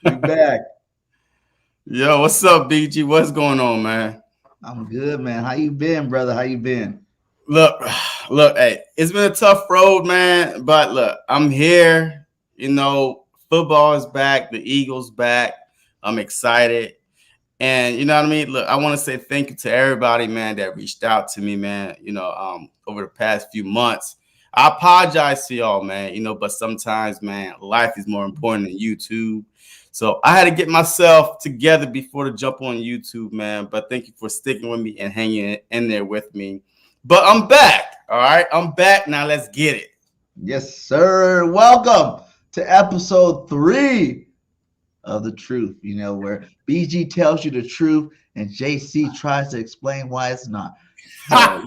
We back. Yo, what's up, BG? What's going on, man? I'm good, man. How you been, brother? How you been? Look, look, hey, it's been a tough road, man. But look, I'm here. Football is back. The Eagles back. I'm excited. And you know what I mean? Look, I want to say thank you to everybody, man, that reached out to me, man, over the past few months. I apologize to y'all, man, but sometimes, man, life is more important than YouTube. So I had to get myself together before to jump on YouTube, man. But thank you for sticking with me and hanging in there with me. But I'm back. All right. I'm back. Now let's get it. Yes, sir. Welcome to episode 3 of The Truth, where BG tells you the truth and JC tries to explain why it's not. So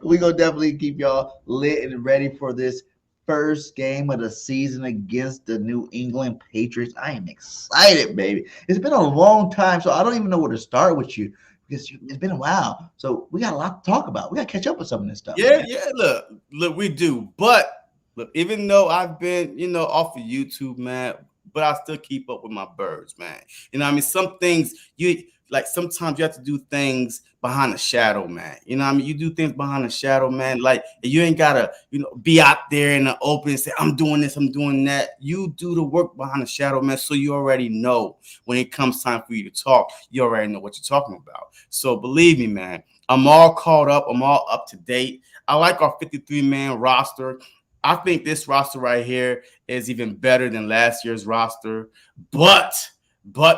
we gonna definitely keep y'all lit and ready for this first game of the season against the New England Patriots. I am excited, baby. It's been a long time, so I don't even know where to start with you because it's been a while. So we got a lot to talk about. We got to catch up with some of this stuff, Yeah, man. yeah. Look, we do. But look, even though I've been, off of YouTube, man, but I still keep up with my birds, man. What I mean? Some things you like sometimes you have to do things behind the shadow, man. What I mean? You do things behind the shadow, man. Like you ain't gotta, be out there in the open and say, I'm doing this, I'm doing that. You do the work behind the shadow, man. So you already know when it comes time for you to talk, you already know what you're talking about. So believe me, man. I'm all caught up. I'm all up to date. I like our 53-man roster. I think this roster right here is even better than last year's roster. But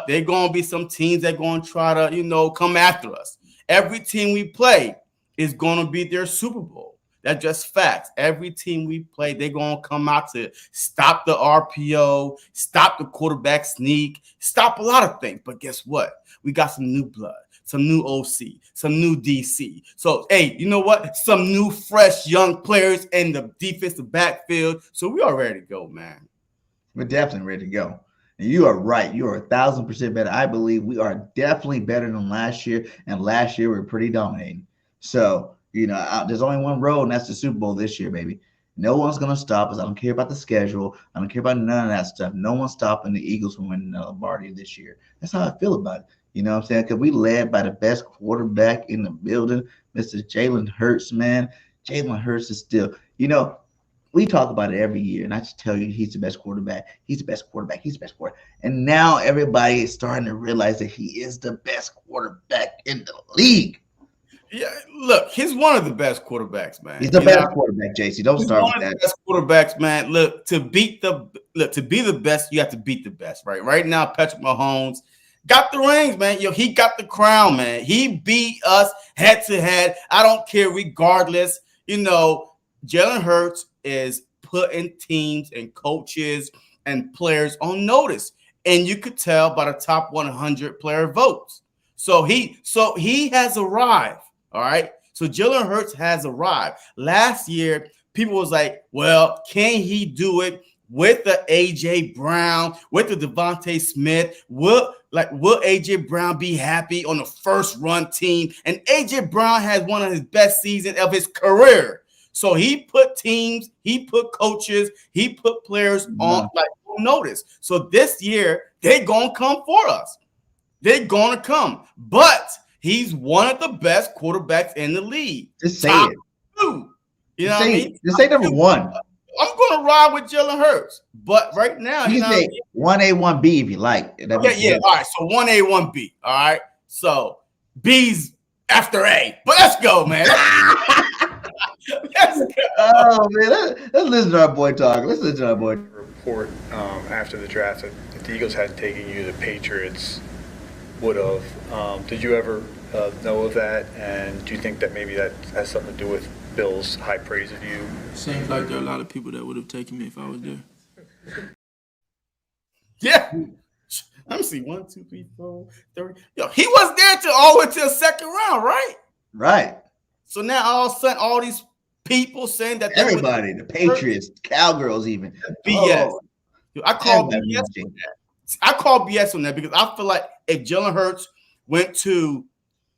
they're gonna be some teams that gonna try to, come after us. Every team we play is gonna be their Super Bowl. That's just facts. Every team we play, they're gonna come out to stop the RPO, stop the quarterback sneak, stop a lot of things. But guess what? We got some new blood, some new OC, some new DC. So, hey, you know what? Some new, fresh, young players in the defensive backfield. So we are ready to go, man. We're definitely ready to go. And you are right. You are 1,000% better. I believe we are definitely better than last year. And last year we were pretty dominating. So, there's only one road, and that's the Super Bowl this year, baby. No one's going to stop us. I don't care about the schedule. I don't care about none of that stuff. No one's stopping the Eagles from winning the Lombardi this year. That's how I feel about it. You know what I'm saying? Because we led by the best quarterback in the building, Mr. Jalen Hurts, man. Jalen Hurts is still, we talk about it every year, and I just tell you, he's the best quarterback. He's the best quarterback. He's the best quarterback. And now everybody is starting to realize that he is the best quarterback in the league. Yeah, look, he's one of the best quarterbacks, He's man. the best quarterback, JC. Don't He's start one with of the that. best quarterbacks, man. Look, to be the best, you have to beat the best, right? Right now, Patrick Mahomes got the rings, man. He got the crown, man. He beat us head to head. I don't care, regardless. Jalen Hurts is putting teams and coaches and players on notice, and you could tell by the top 100 player votes. So he has arrived. All right. So Jalen Hurts has arrived. Last year, people was like, well, can he do it with the AJ Brown, with the Devontae Smith? Will AJ Brown be happy on the first run team? And AJ Brown has one of his best seasons of his career. So he put teams, he put coaches, he put players on notice. So this year, they're gonna come for us. They're gonna come. But he's one of the best quarterbacks in the league. Just say Top it. two. You Just know what I say mean? it. Just say number one. I'm gonna ride with Jalen Hurts. But right now, You you can know what I say mean? 1A, 1B if you like. That Yeah, makes it yeah. better. All right. So 1A, 1B. All right. So B's after A. But let's go, man. Let's go. Oh, man. Let's listen to our boy talk. Let's listen to our boy. Report after the draft that if the Eagles hadn't taken you, the Patriots would have. Did you ever know of that? And do you think that maybe that has something to do with Bill's high praise of you? Seems like there are a lot of people that would have taken me if I was there. Yeah. Let me see. 1, 2, 3, 4, 30. Yo, he was there till all the way to the second round, right? Right. So now all of a sudden, all these people saying that Everybody, the Patriots, Cowgirls, even. BS. Oh, I call everybody BS watching. on that. I call BS on that because I feel like if Jalen Hurts went to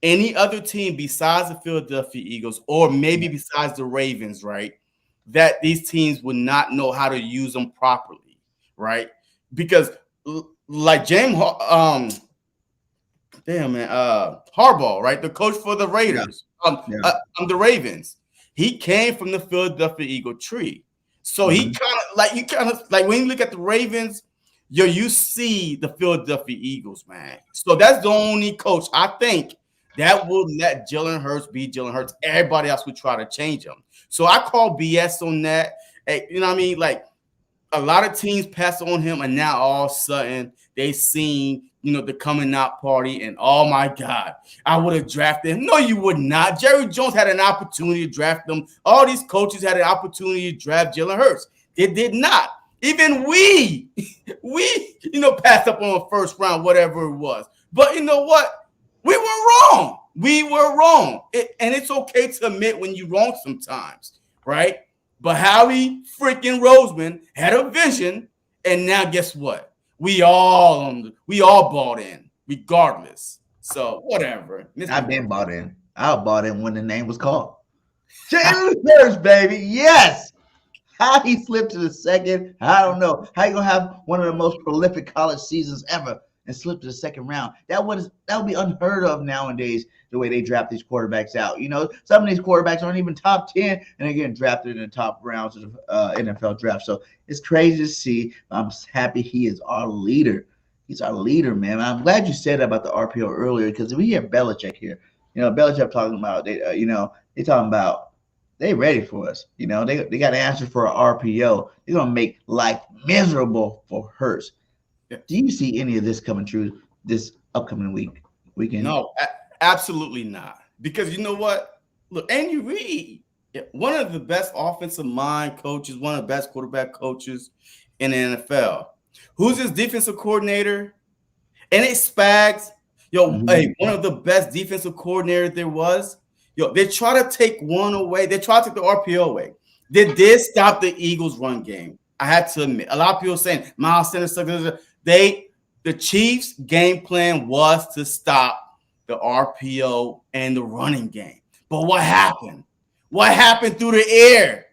any other team besides the Philadelphia Eagles or maybe besides the Ravens, right, that these teams would not know how to use them properly, right? because like Harbaugh, right? The coach for the Raiders, the Ravens. He came from the Philadelphia Eagle tree. So he kind of like when you look at the Ravens, you see the Philadelphia Eagles, man. So that's the only coach I think that will let Jalen Hurts be Jalen Hurts. Everybody else would try to change him. So I call BS on that. Hey, you know what I mean? Like a lot of teams pass on him, and now all of a sudden they seen, the coming out party, and oh my God, I would have drafted him. No, you would not. Jerry Jones had an opportunity to draft him. All these coaches had an opportunity to draft Jalen Hurts. They did not. Even we passed up on a first round, whatever it was. But you know what? We were wrong. We were wrong. And it's okay to admit when you're wrong sometimes, right? But Howie freaking Roseman had a vision, and now guess what? We all bought in, regardless. So whatever. I've been bought in. I bought in when the name was called. Jalen Hurts, baby. Yes. How he slipped to the second, I don't know. How you gonna have one of the most prolific college seasons ever and slip to the second round? That would be unheard of nowadays, the way they draft these quarterbacks out. Some of these quarterbacks aren't even top 10 and they're getting drafted in the top rounds of the NFL draft. So it's crazy to see. I'm happy he is our leader. He's our leader, man. I'm glad you said that about the RPO earlier, because we hear Belichick here. Belichick talking about they talking about they ready for us. They got an answer for an RPO. They're gonna make life miserable for Hurts. Do you see any of this coming true this upcoming weekend? No, absolutely not. Because you know what? Look, Andy Reid, one of the best offensive mind coaches, one of the best quarterback coaches in the NFL. Who's his defensive coordinator? And it's Spags. Hey, one of the best defensive coordinators there was. They try to take one away. They try to take the RPO away. They did stop the Eagles' run game. I had to admit. A lot of people saying Miles Sanders. The Chiefs' game plan was to stop the RPO and the running game. But what happened? What happened through the air?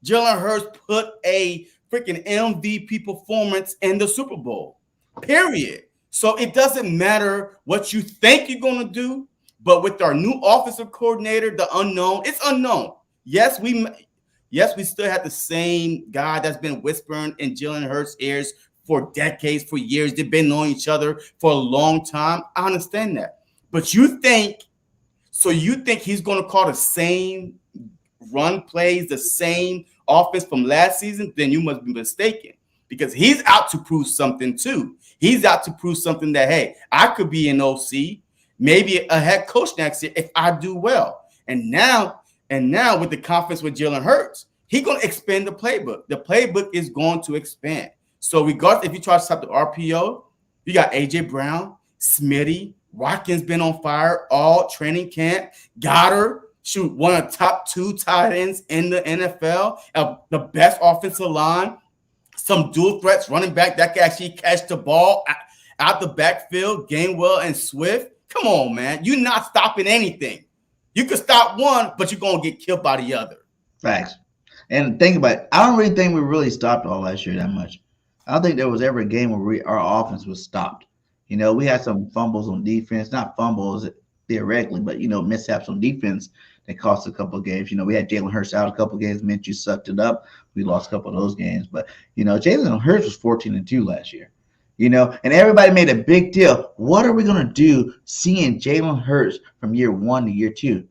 Jalen Hurts put a freaking MVP performance in the Super Bowl. Period. So it doesn't matter what you think you're going to do. But with our new offensive coordinator, the unknown, it's unknown. Yes, we still have the same guy that's been whispering in Jalen Hurts' ears for decades, for years. They've been knowing each other for a long time. I understand that. But you think he's going to call the same run plays, the same offense from last season? Then you must be mistaken, because he's out to prove something too. He's out to prove something that, hey, I could be an OC, maybe a head coach next year if I do well. And now with the confidence with Jalen Hurts, he's going to expand the playbook. The playbook is going to expand. So regardless, if you try to stop the RPO, you got A.J. Brown, Smitty, Watkins been on fire all training camp. Goddard, one of the top 2 tight ends in the NFL, the best offensive line, some dual threats running back that can actually catch the ball out the backfield, Gainwell and Swift. Come on, man. You're not stopping anything. You could stop one, but you're going to get killed by the other. Facts. And think about it. I don't really think we really stopped all last year that much. I don't think there was ever a game where our offense was stopped. We had some fumbles on defense, not fumbles theoretically, but, mishaps on defense that cost a couple of games. We had Jalen Hurts out a couple of games, meant you sucked it up. We lost a couple of those games. But, Jalen Hurts was 14-2 last year. And everybody made a big deal. What are we going to do seeing Jalen Hurts from year 1 to year 2?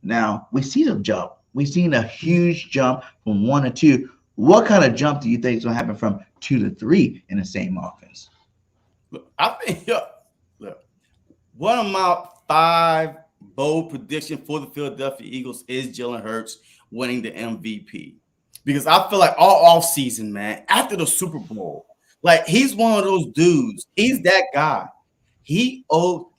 Now, we see the jump. We've seen a huge jump from 1 to 2. What kind of jump do you think is going to happen from 2 to 3 in the same offense? Look, I think, one of my 5 bold predictions for the Philadelphia Eagles is Jalen Hurts winning the MVP. Because I feel like all offseason, man, after the Super Bowl, like, he's one of those dudes. He's that guy. He hold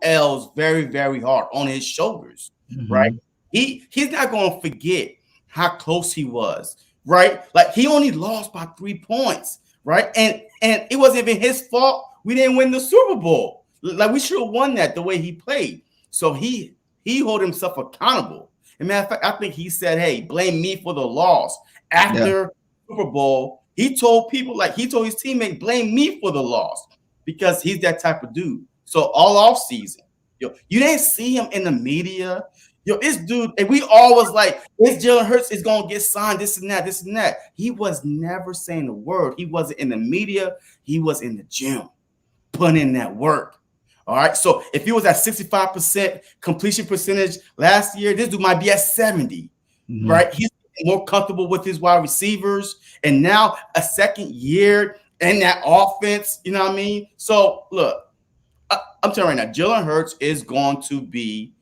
L's very, very hard on his shoulders, right? He's not going to forget how close he was, right? Like, he only lost by 3 points, right? And it wasn't even his fault. We didn't win the Super Bowl. Like, we should have won that the way he played. So he hold himself accountable. And matter of fact, I think he said, hey, blame me for the loss. After Super Bowl, He told people, like he told his teammate, blame me for the loss because he's that type of dude. So all off season, yo, you didn't see him in the media. Yo, this dude, and we all was like, this Jalen Hurts is gonna get signed, this and that, this and that. He was never saying a word. He wasn't in the media. He was in the gym, putting in that work. All right. So if he was at 65% completion percentage last year, this dude might be at 70. Right? He's more comfortable with his wide receivers, and now a second year in that offense. You know what I mean? So look, I'm telling you right now, Jalen Hurts is going to be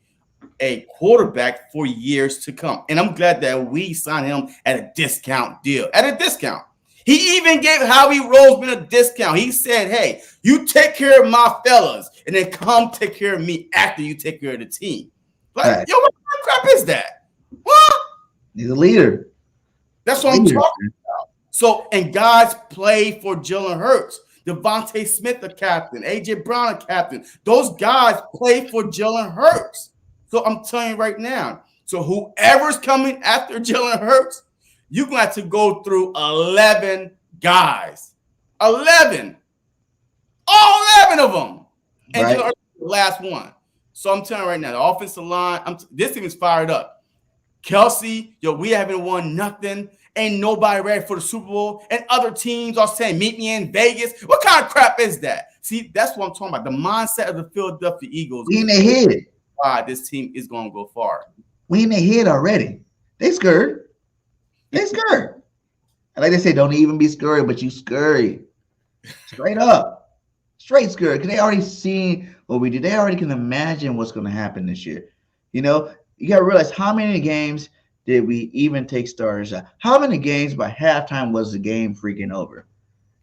a quarterback for years to come. And I'm glad that we signed him at a discount deal. At a discount. He even gave Howie Roseman a discount. He said, hey, you take care of my fellas and then come take care of me after you take care of the team. Like, right. Yo, what kind of crap is that? What? He's a leader. That's what I'm talking about. So, and guys play for Jalen Hurts. Devontae Smith, the captain. A.J. Brown, a captain. Those guys play for Jalen Hurts. So I'm telling you right now. So whoever's coming after Jalen Hurts, you're going to have to go through 11 guys. 11. All 11 of them. And right. Jalen Hurts is the last one. So I'm telling you right now, the offensive line, this team is fired up. Kelsey, yo, we haven't won nothing. Ain't nobody ready for the Super Bowl. And other teams are saying, meet me in Vegas. What kind of crap is that? See, that's what I'm talking about. The mindset of the Philadelphia Eagles. We in the head. Why this team is going to go far. We in the head already. They scared. They scared. And like they say, don't even be scurry, but you scurry. Straight up. Straight scurry. Because they already seen what we did. They already can imagine what's going to happen this year. You know, you got to realize how many games did we even take starters out? How many games by halftime was the game freaking over?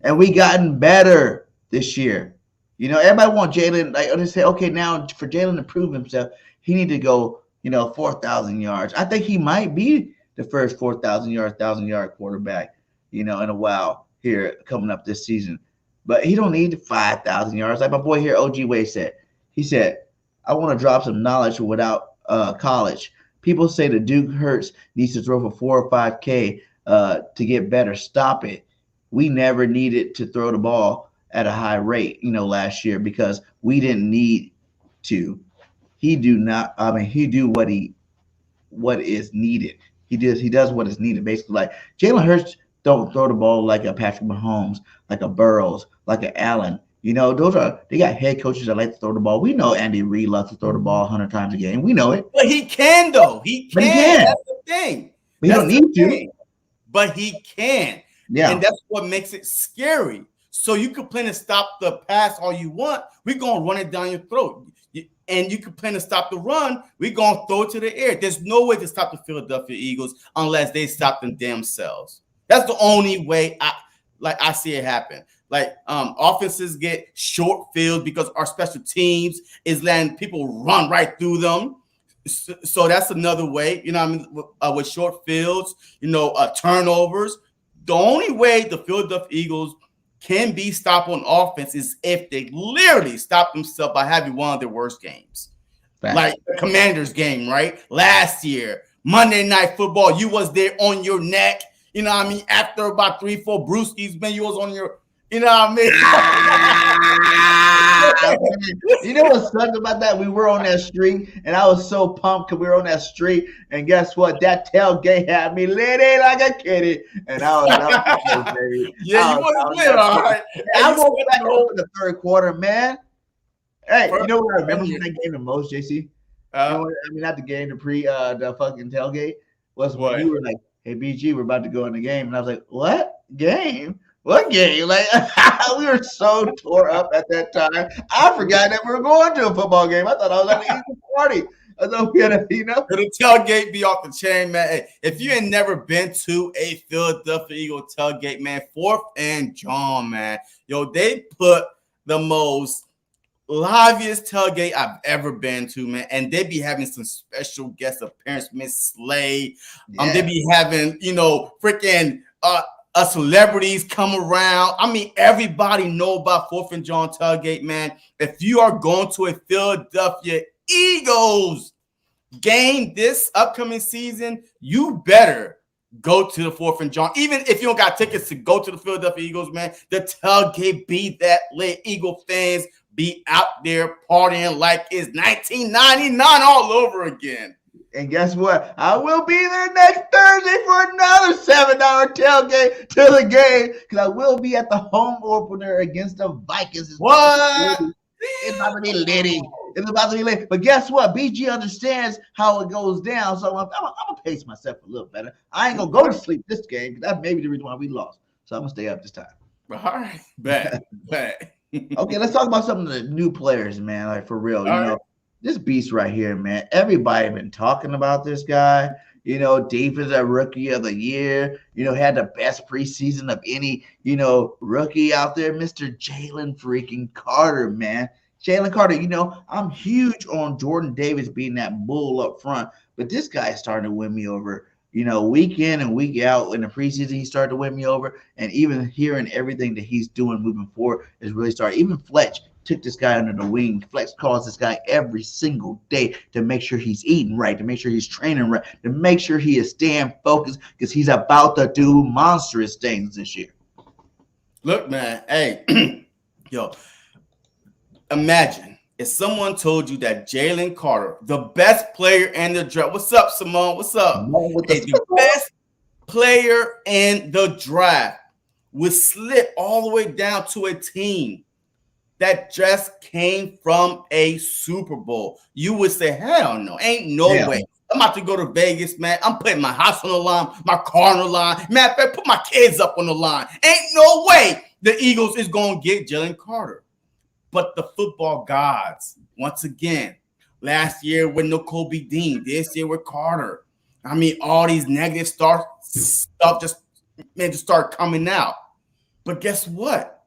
And we gotten better this year. You know, everybody want Jalen. Like they say, okay, now for Jalen to prove himself, he need to go, 4,000 yards. I think he might be the first 4,000 yard, 1,000-yard quarterback, in a while here coming up this season. But he don't need 5,000 yards. Like my boy here, OG Wade said. He said, I want to drop some knowledge without college. People say the Duke Hurts needs to throw for 4 or 5K to get better. Stop it. We never needed to throw the ball at a high rate, last year because we didn't need to. He do not. I mean, he do what is needed. He does what is needed. Basically, like Jalen Hurts don't throw the ball like a Patrick Mahomes, like a Burrows, like a Allen. They got head coaches that like to throw the ball. We know Andy Reid loves to throw the ball 100 times a game. We know it. But he can though. He can. That's the thing. But he don't need to. But he can. Yeah. And that's what makes it scary. So you can plan to stop the pass all you want. We're going to run it down your throat. And you can plan to stop the run. We're going to throw it to the air. There's no way to stop the Philadelphia Eagles unless they stop them damn selves. That's the only way I see it happen. Like offenses get short fields because our special teams is letting people run right through them. So that's another way, with short fields, turnovers. The only way the Philadelphia Eagles can be stopped on offense is if they literally stop themselves by having one of their worst games. Right. Like the Commanders game, right? Last year, Monday Night Football, you was there on your neck. After about 3-4 brewskis, man, you was on your, You know what sucked about that? We were on that street, and I was so pumped because we were on that street. And guess what? That tailgate had me lit in like a kitty. And I was baby. Yeah, you was lit, all right. I woke back up in the third quarter, man. Hey, you know what I remember from that game the most, JC? Not the game, the fucking tailgate. Was when you were like, hey, BG, we're about to go in the game. And I was like, what? Game? What game? Like, we were so tore up at that time. I forgot that we were going to a football game. I thought I was at the Eagle party. I thought we had a, The tailgate be off the chain, man. Hey, if you ain't never been to a Philadelphia Eagle tailgate, man, 4th and John, man. Yo, they put the most liveliest tailgate I've ever been to, man. And they be having some special guest appearance, Miss Slade. They be having, freaking celebrities come around. Everybody know about 4th and John tailgate, man. If you are going to a Philadelphia Eagles game this upcoming season, you better go to the 4th and John. Even if you don't got tickets to go to the Philadelphia Eagles, man, the tailgate be that lit. Eagle fans be out there partying like it's 1999 all over again. And guess what? I will be there next Thursday for another 7-hour tailgate to the game because I will be at the home opener against the Vikings. What? It's about to be litty. It's about to be lit. But guess what? BG understands how it goes down. So I'm going to pace myself a little better. I ain't going to go to sleep this game because that may be the reason why we lost. So I'm going to stay up this time. All right. Bad. Okay, let's talk about some of the new players, man. Like, for real. You know, this beast right here, man. Everybody been talking about this guy. You know, defensive rookie of the year. You know, had the best preseason of any, you know, rookie out there. Mr. Jalen freaking Carter, man. Jalen Carter, you know, I'm huge on Jordan Davis being that bull up front, but this guy is starting to win me over. You know, week in and week out in the preseason, he started to win me over. And even hearing everything that he's doing moving forward is really starting. Even Fletch took this guy under the wing. Fletch calls this guy every single day to make sure he's eating right, to make sure he's training right, to make sure he is staying focused because he's about to do monstrous things this year. Look, man, hey, yo, imagine if someone told you that Jalen Carter, the best player in the draft, what's up, Simone? What's up? The best player in the draft would slip all the way down to a team that just came from a Super Bowl. You would say, hell no, ain't no way. I'm about to go to Vegas, man. I'm putting my house on the line, my car on the line. Matter of fact, put my kids up on the line. Ain't no way the Eagles is going to get Jalen Carter. But the football gods, once again, last year with no Kobe Dean, this year with Carter. I mean, all these negative stuff just start coming out. But guess what?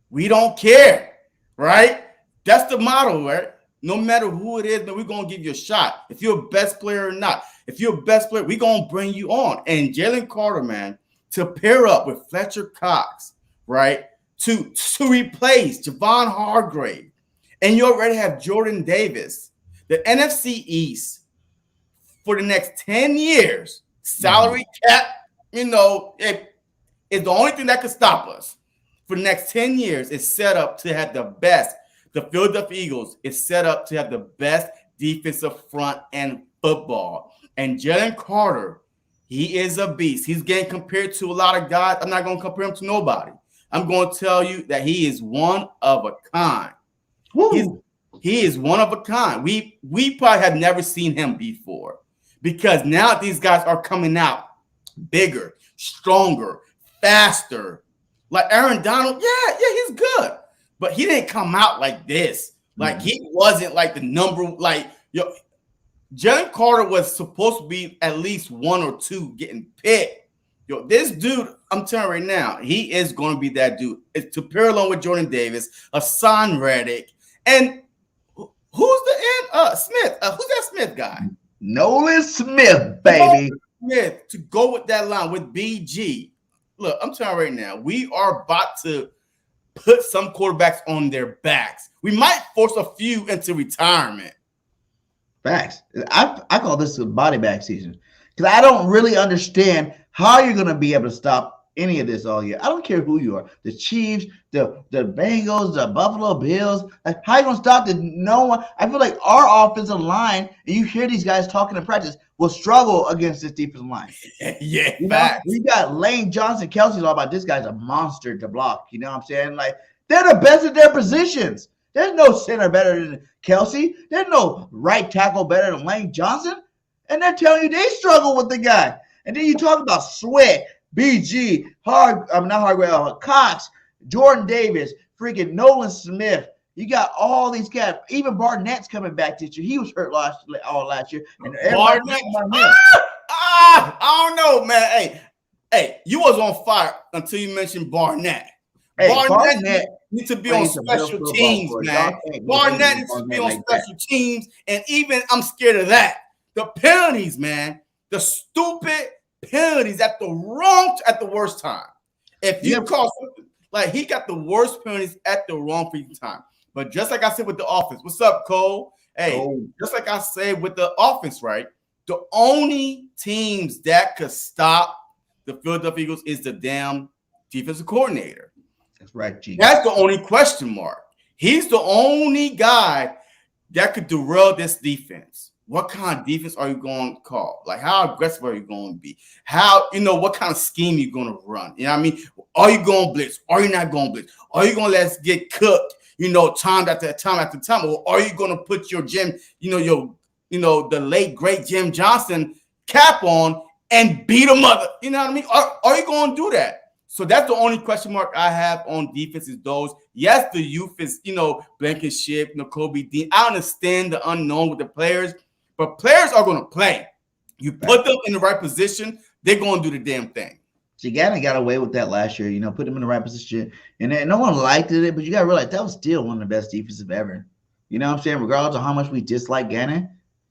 We don't care, right? That's the motto, right? No matter who it is, man, we're going to give you a shot. If you're a best player or not. If you're a best player, we're going to bring you on. And Jalen Carter, man, to pair up with Fletcher Cox, right, to replace Javon Hargrave, and you already have Jordan Davis, the NFC East for the next 10 years, salary cap, you know, it is the only thing that could stop us. For the next 10 years, it's set up to have the best. The Philadelphia Eagles is set up to have the best defensive front in football. And Jalen Carter, he is a beast. He's getting compared to a lot of guys. I'm not going to compare him to nobody. I'm going to tell you that he is one of a kind. He is one of a kind. We probably have never seen him before because now these guys are coming out bigger, stronger, faster. Like Aaron Donald, yeah, he's good. But he didn't come out like this. Like he wasn't like the number, like, yo, Jalen Carter was supposed to be at least 1 or 2 getting picked. Yo, this dude, I'm telling you right now, he is going to be that dude. It's to pair along with Jordan Davis, Hassan Reddick, and who's the Smith? Who's that Smith guy? Nolan Smith, baby. Smith to go with that line with BG. Look, I'm telling you right now, we are about to put some quarterbacks on their backs. We might force a few into retirement. Facts. I call this a body bag season because I don't really understand how you're going to be able to stop any of this all year. I don't care who you are. The Chiefs, the Bengals, the Buffalo Bills. Like, how are you going to stop the no one? I feel like our offensive line, and you hear these guys talking in practice, will struggle against this defensive line. Yeah, you know, we got Lane Johnson, Kelsey's all about this guy's a monster to block. You know what I'm saying? Like, they're the best at their positions. There's no center better than Kelsey. There's no right tackle better than Lane Johnson. And they're telling you they struggle with the guy. And then you talk about Sweat, BG, Cox, Jordan Davis, freaking Nolan Smith. You got all these guys. Even Barnett's coming back this year. He was hurt last year. And Barnett, I don't know, man. Hey, you was on fire until you mentioned Barnett. Hey, Barnett needs to be on special teams, man. Barnett needs to be on special teams, and even I'm scared of that. The penalties, man. The stupid penalties at the worst time. If you call something, like he got the worst penalties at the wrong time. But just like I said with the offense, what's up, Cole? Hey, just like I said with the offense, right? The only teams that could stop the Philadelphia Eagles is the damn defensive coordinator. That's right, G. That's the only question mark. He's the only guy that could derail this defense. What kind of defense are you going to call? Like, how aggressive are you going to be? How, what kind of scheme you going to run? You know what I mean? Are you going to blitz? Are you not going to blitz? Are you going to let us get cooked, time after time after time? Or are you going to put your the late, great Jim Johnson cap on and beat them up? You know what I mean? Are you going to do that? So that's the only question mark I have on defense is those. Yes, the youth is, Blankenship, Kobe Dean. I understand the unknown with the players, but players are going to play. You put them in the right position, they're going to do the damn thing. So Gannon got away with that last year, put them in the right position. And then no one liked it, but you got to realize that was still one of the best defensive ever. You know what I'm saying? Regardless of how much we dislike Gannon,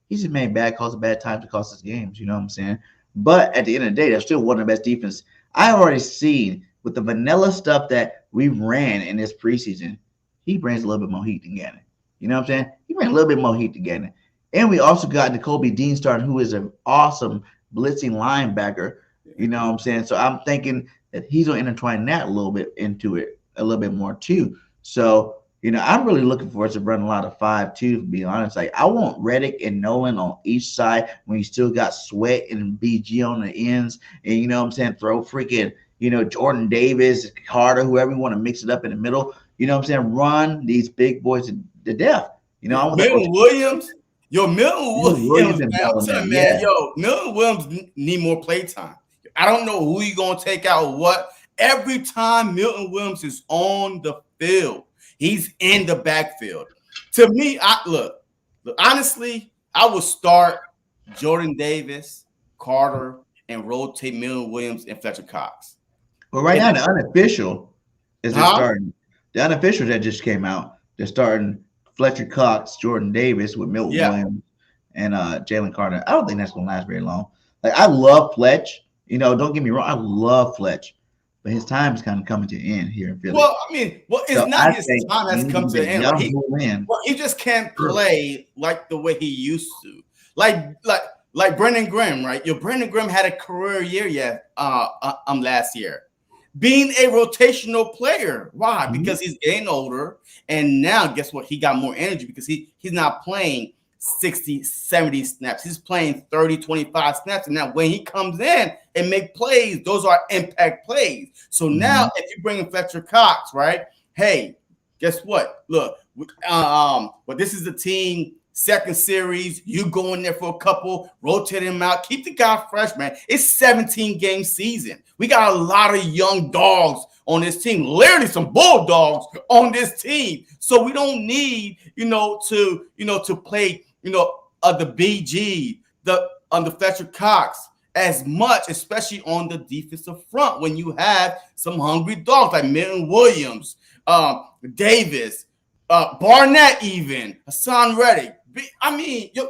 he just made bad calls at bad times to cost us games. You know what I'm saying? But at the end of the day, that's still one of the best defense. I've already seen with the vanilla stuff that we ran in this preseason, he brings a little bit more heat than Gannon. You know what I'm saying? He brings a little bit more heat than Gannon. And we also got Kobe Dean starting, who is an awesome blitzing linebacker. You know what I'm saying? So I'm thinking that he's going to intertwine that a little bit into it, a little bit more too. So, I'm really looking for us to run a lot of 5-2, to be honest. Like, I want Reddick and Nolan on each side when you still got Sweat and BG on the ends. And, you know what I'm saying, throw freaking, Jordan Davis, Carter, whoever you want to mix it up in the middle. You know what I'm saying? Run these big boys to death. I want Milton Williams. Milton Williams, man. Milton Williams need more play time. I don't know who you're going to take out or what. Every time Milton Williams is on the field, he's in the backfield. To me, look, honestly, I would start Jordan Davis, Carter, and rotate Milton Williams and Fletcher Cox. Well, right now, the unofficial is starting. The unofficial that just came out, they're starting Fletcher Cox, Jordan Davis with Milton Williams and Jalen Carter. I don't think that's going to last very long. Like, I love Fletch. Don't get me wrong. I love Fletch. But his time is kind of coming to an end here in Philly. Well, it's not his time has come to an end. He just can't play like the way he used to. Like Brandon Grimm, right? Brandon Grimm had a career year last year. Being a rotational player. Why? Mm-hmm. Because he's getting older. And now, guess what? He got more energy because he's not playing 60, 70 snaps. He's playing 30, 25 snaps. And now when he comes in and make plays, those are impact plays. So now if you bring in Fletcher Cox, right? Hey, guess what? Look, but this is the team second series. You go in there for a couple, rotate him out, keep the guy fresh, man. It's 17-game season. We got a lot of young dogs on this team, literally some bulldogs on this team. So we don't need, to play, the BG, the Fletcher Cox as much, especially on the defensive front when you have some hungry dogs like Milton Williams, Davis, Barnett, even Hassan Reddick.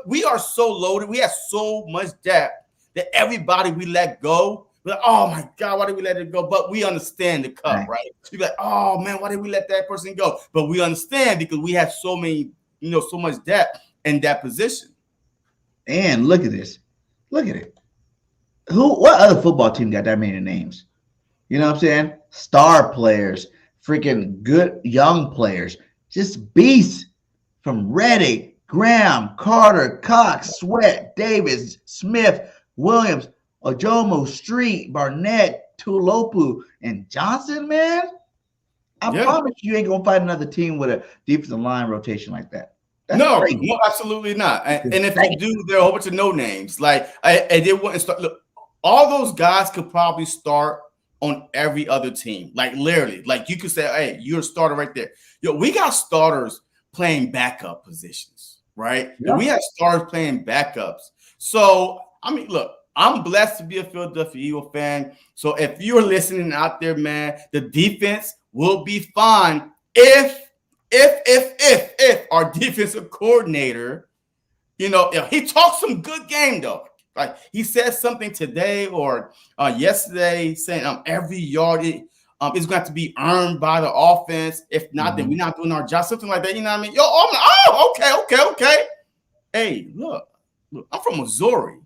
We are so loaded. We have so much depth that everybody we let go, we're like, oh my God, why did we let it go? But we understand the cut, right? You're like, oh man, why did we let that person go? But we understand because we have so many, so much depth in that position. And look at this. Look at it. What other football team got that many names? You know what I'm saying? Star players, freaking good young players, just beasts from Reddick, Graham, Carter, Cox, Sweat, Davis, Smith, Williams, Ojomo, Street, Barnett, Tulopu, and Johnson, man. I promise you ain't going to find another team with a defensive line rotation like that. No, absolutely not. And if you do, there are a whole bunch of no names. Like, and they wouldn't start. Look, all those guys could probably start on every other team. Like, literally, like you could say, hey, you're a starter right there. We got starters playing backup positions, right? Yeah. We have starters playing backups. So, look, I'm blessed to be a Philadelphia Eagle fan. So if you're listening out there, man, the defense will be fine if our defensive coordinator, he talks some good game though. Like he said something today or yesterday saying every yard is going to have to be earned by the offense. If not, then we're not doing our job. Something like that. You know what I mean? Okay. Hey, look, I'm from Missouri.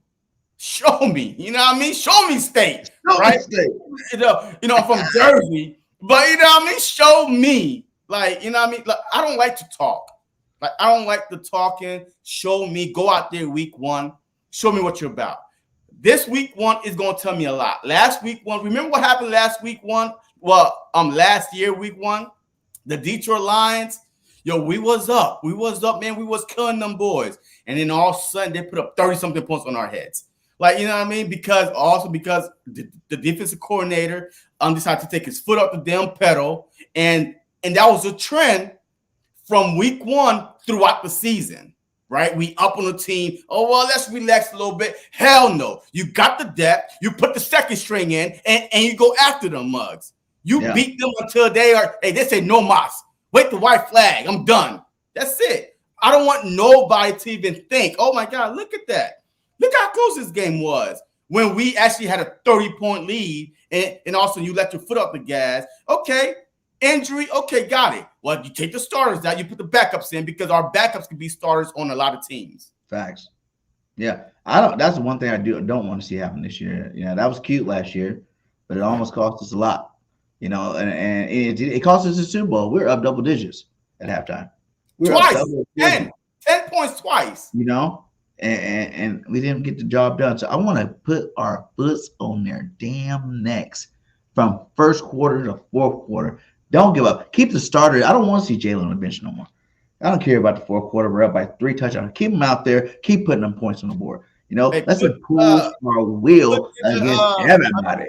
Show me. You know what I mean? Show me state, Show me right? state. I'm from Jersey, but you know what I mean? Show me. Like, you know what I mean? Like, I don't like to talk. Like, I don't like the talking. Show me. Go out there week 1. Show me what you're about. This week 1 is going to tell me a lot. Last week 1, remember what happened last week 1? Well, last year, week 1, the Detroit Lions, we was up. We was up, man. We was killing them boys. And then all of a sudden, they put up 30-something points on our heads. Like, you know what I mean? Because the defensive coordinator decided to take his foot off the damn pedal. And that was a trend from week 1 throughout the season, right? We up on the team. Oh, well, let's relax a little bit. Hell no. You got the depth. You put the second string in, and you go after them mugs. You beat them until they say no mas. Wait the white flag. I'm done. That's it. I don't want nobody to even think, oh, my God, look at that. Look how close this game was when we actually had a 30-point lead, and also you let your foot off the gas. Okay, injury. Okay, got it. Well, you take the starters out, you put the backups in because our backups can be starters on a lot of teams. Facts. Yeah, that's the one thing I don't want to see happen this year. That was cute last year, but it almost cost us a lot. And it cost us a Super Bowl. We were up double digits at halftime. Twice, 10 points twice. And we didn't get the job done. So I want to put our foots on their damn necks from first quarter to fourth quarter. Don't give up. Keep the starter. I don't want to see Jalen on the bench no more. I don't care about the fourth quarter. We're up by 3 touchdowns. Keep them out there. Keep putting them points on the board. Let's improve our will against everybody.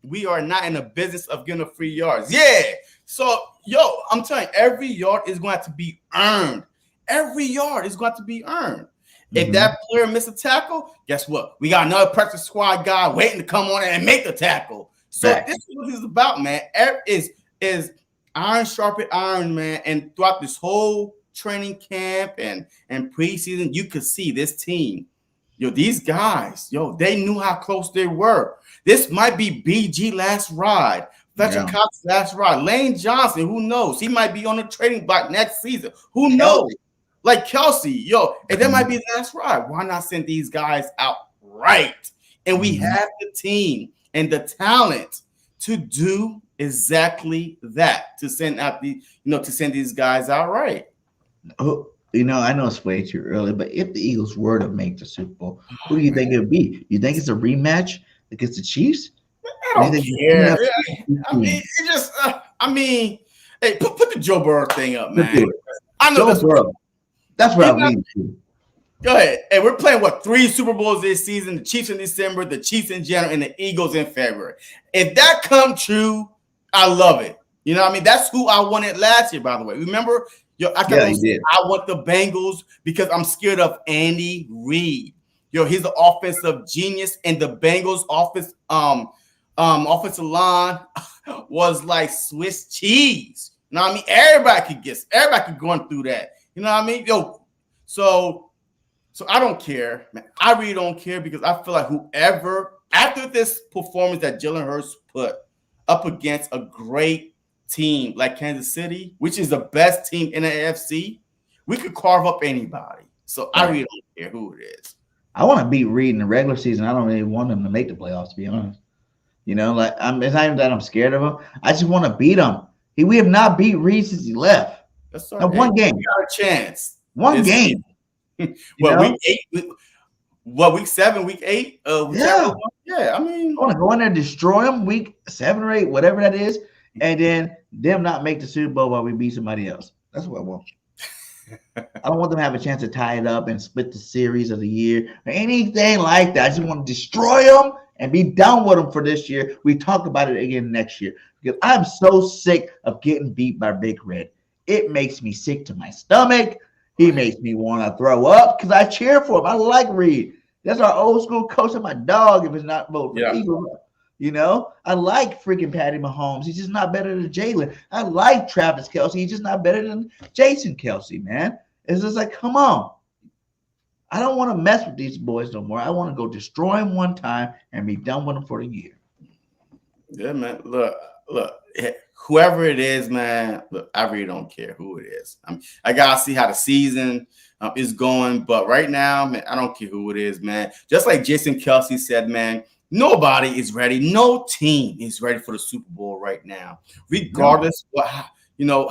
We are not in the business of getting free yards. Yeah. So, I'm telling you, every yard is going to be earned. Every yard is going to be earned. If that player missed a tackle, guess what? We got another practice squad guy waiting to come on and make the tackle. So this is what this is about, man. Is iron sharpened iron, man. And throughout this whole training camp and preseason, you could see this team. These guys, they knew how close they were. This might be BG last ride. Fletcher Cox last ride. Lane Johnson, who knows? He might be on the trading block next season. Who knows? Like Kelsey, and that might be the last ride. Why not send these guys out right? And we have the team and the talent to do exactly that, to send out to send these guys out right. Oh, I know it's way too early, but if the Eagles were to make the Super Bowl, who do you think it would be? You think it's a rematch against the Chiefs? I don't care. Hey, put the Joe Burrow thing up, man. I know Joe Burrow. That's what I mean. Go ahead. Hey, we're playing 3 Super Bowls this season? The Chiefs in December, the Chiefs in January, and the Eagles in February. If that come true, I love it. You know what I mean? That's who I wanted last year, by the way. Remember? I want the Bengals because I'm scared of Andy Reid. He's an offensive genius, and the Bengals offensive line was like Swiss cheese. You know what I mean? Everybody could go through that. You know what I mean? So I don't care, man. I really don't care because I feel like whoever, after this performance that Jalen Hurts put up against a great team like Kansas City, which is the best team in the AFC, we could carve up anybody. So I really don't care who it is. I want to beat Reed in the regular season. I don't really want him to make the playoffs, to be honest. It's not even that I'm scared of him. I just want to beat him. We have not beat Reed since he left. That's right. One game. We got a chance. One game. Week 8. Week 7, week 8? Yeah. I mean, I want to go in there and destroy them week 7 or 8, whatever that is, and then them not make the Super Bowl while we beat somebody else. That's what I want. I don't want them to have a chance to tie it up and split the series of the year or anything like that. I just want to destroy them and be done with them for this year. We talk about it again next year because I'm so sick of getting beat by Big Red. It makes me sick to my stomach. He makes me want to throw up because I cheer for him. I like Reed. That's our old school coach and my dog if it's not both. Yeah. Eagles. I like freaking Patty Mahomes. He's just not better than Jalen. I like Travis Kelce. He's just not better than Jason Kelce, man. It's just like, come on. I don't want to mess with these boys no more. I want to go destroy them one time and be done with them for the year. Yeah, man. Look. whoever it is, man, look, I really don't care who it is. I gotta see how the season is going. But right now, man, I don't care who it is, man. Just like Jason Kelsey said, man, nobody is ready. No team is ready for the Super Bowl right now, regardless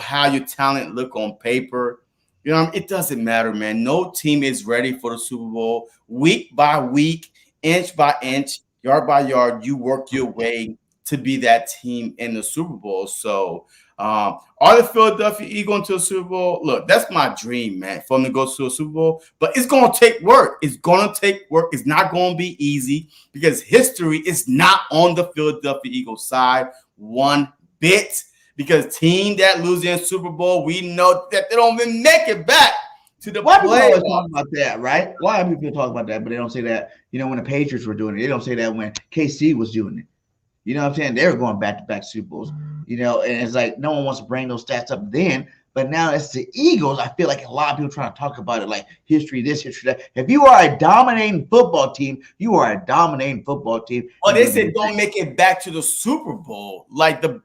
how your talent look on paper. It doesn't matter, man. No team is ready for the Super Bowl. Week by week, inch by inch, yard by yard, you work your way to be that team in the Super Bowl. So, are the Philadelphia Eagles into a Super Bowl? Look, that's my dream, man, for them to go to a Super Bowl. But it's going to take work. It's going to take work. It's not going to be easy because history is not on the Philadelphia Eagles side one bit. Because team that loses in Super Bowl, we know that they don't even make it back to the Why do people always playoffs. talk about that, right? Why do people talk about that, but they don't say that, when the Patriots were doing it. They don't say that when KC was doing it. You know what I'm saying? They were going back-to-back Super Bowls, and it's like no one wants to bring those stats up then. But now it's the Eagles. I feel like a lot of people trying to talk about it like history this, history that. If you are a dominating football team, you are a dominating football team. Well, they said don't make it back to the Super Bowl. Like the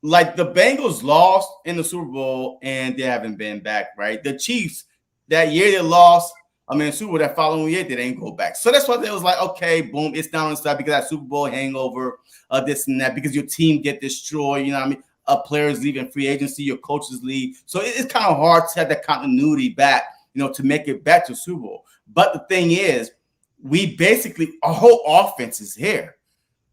Bengals lost in the Super Bowl and they haven't been back, right? The Chiefs, that year they lost, Super Bowl that following year, they didn't go back. So that's why they was like, okay, boom, it's down on the side because that Super Bowl hangover, this and that, because your team get destroyed, players leaving free agency, your coaches leave. So it's kind of hard to have that continuity back, to make it back to Super Bowl. But the thing is, our whole offense is here.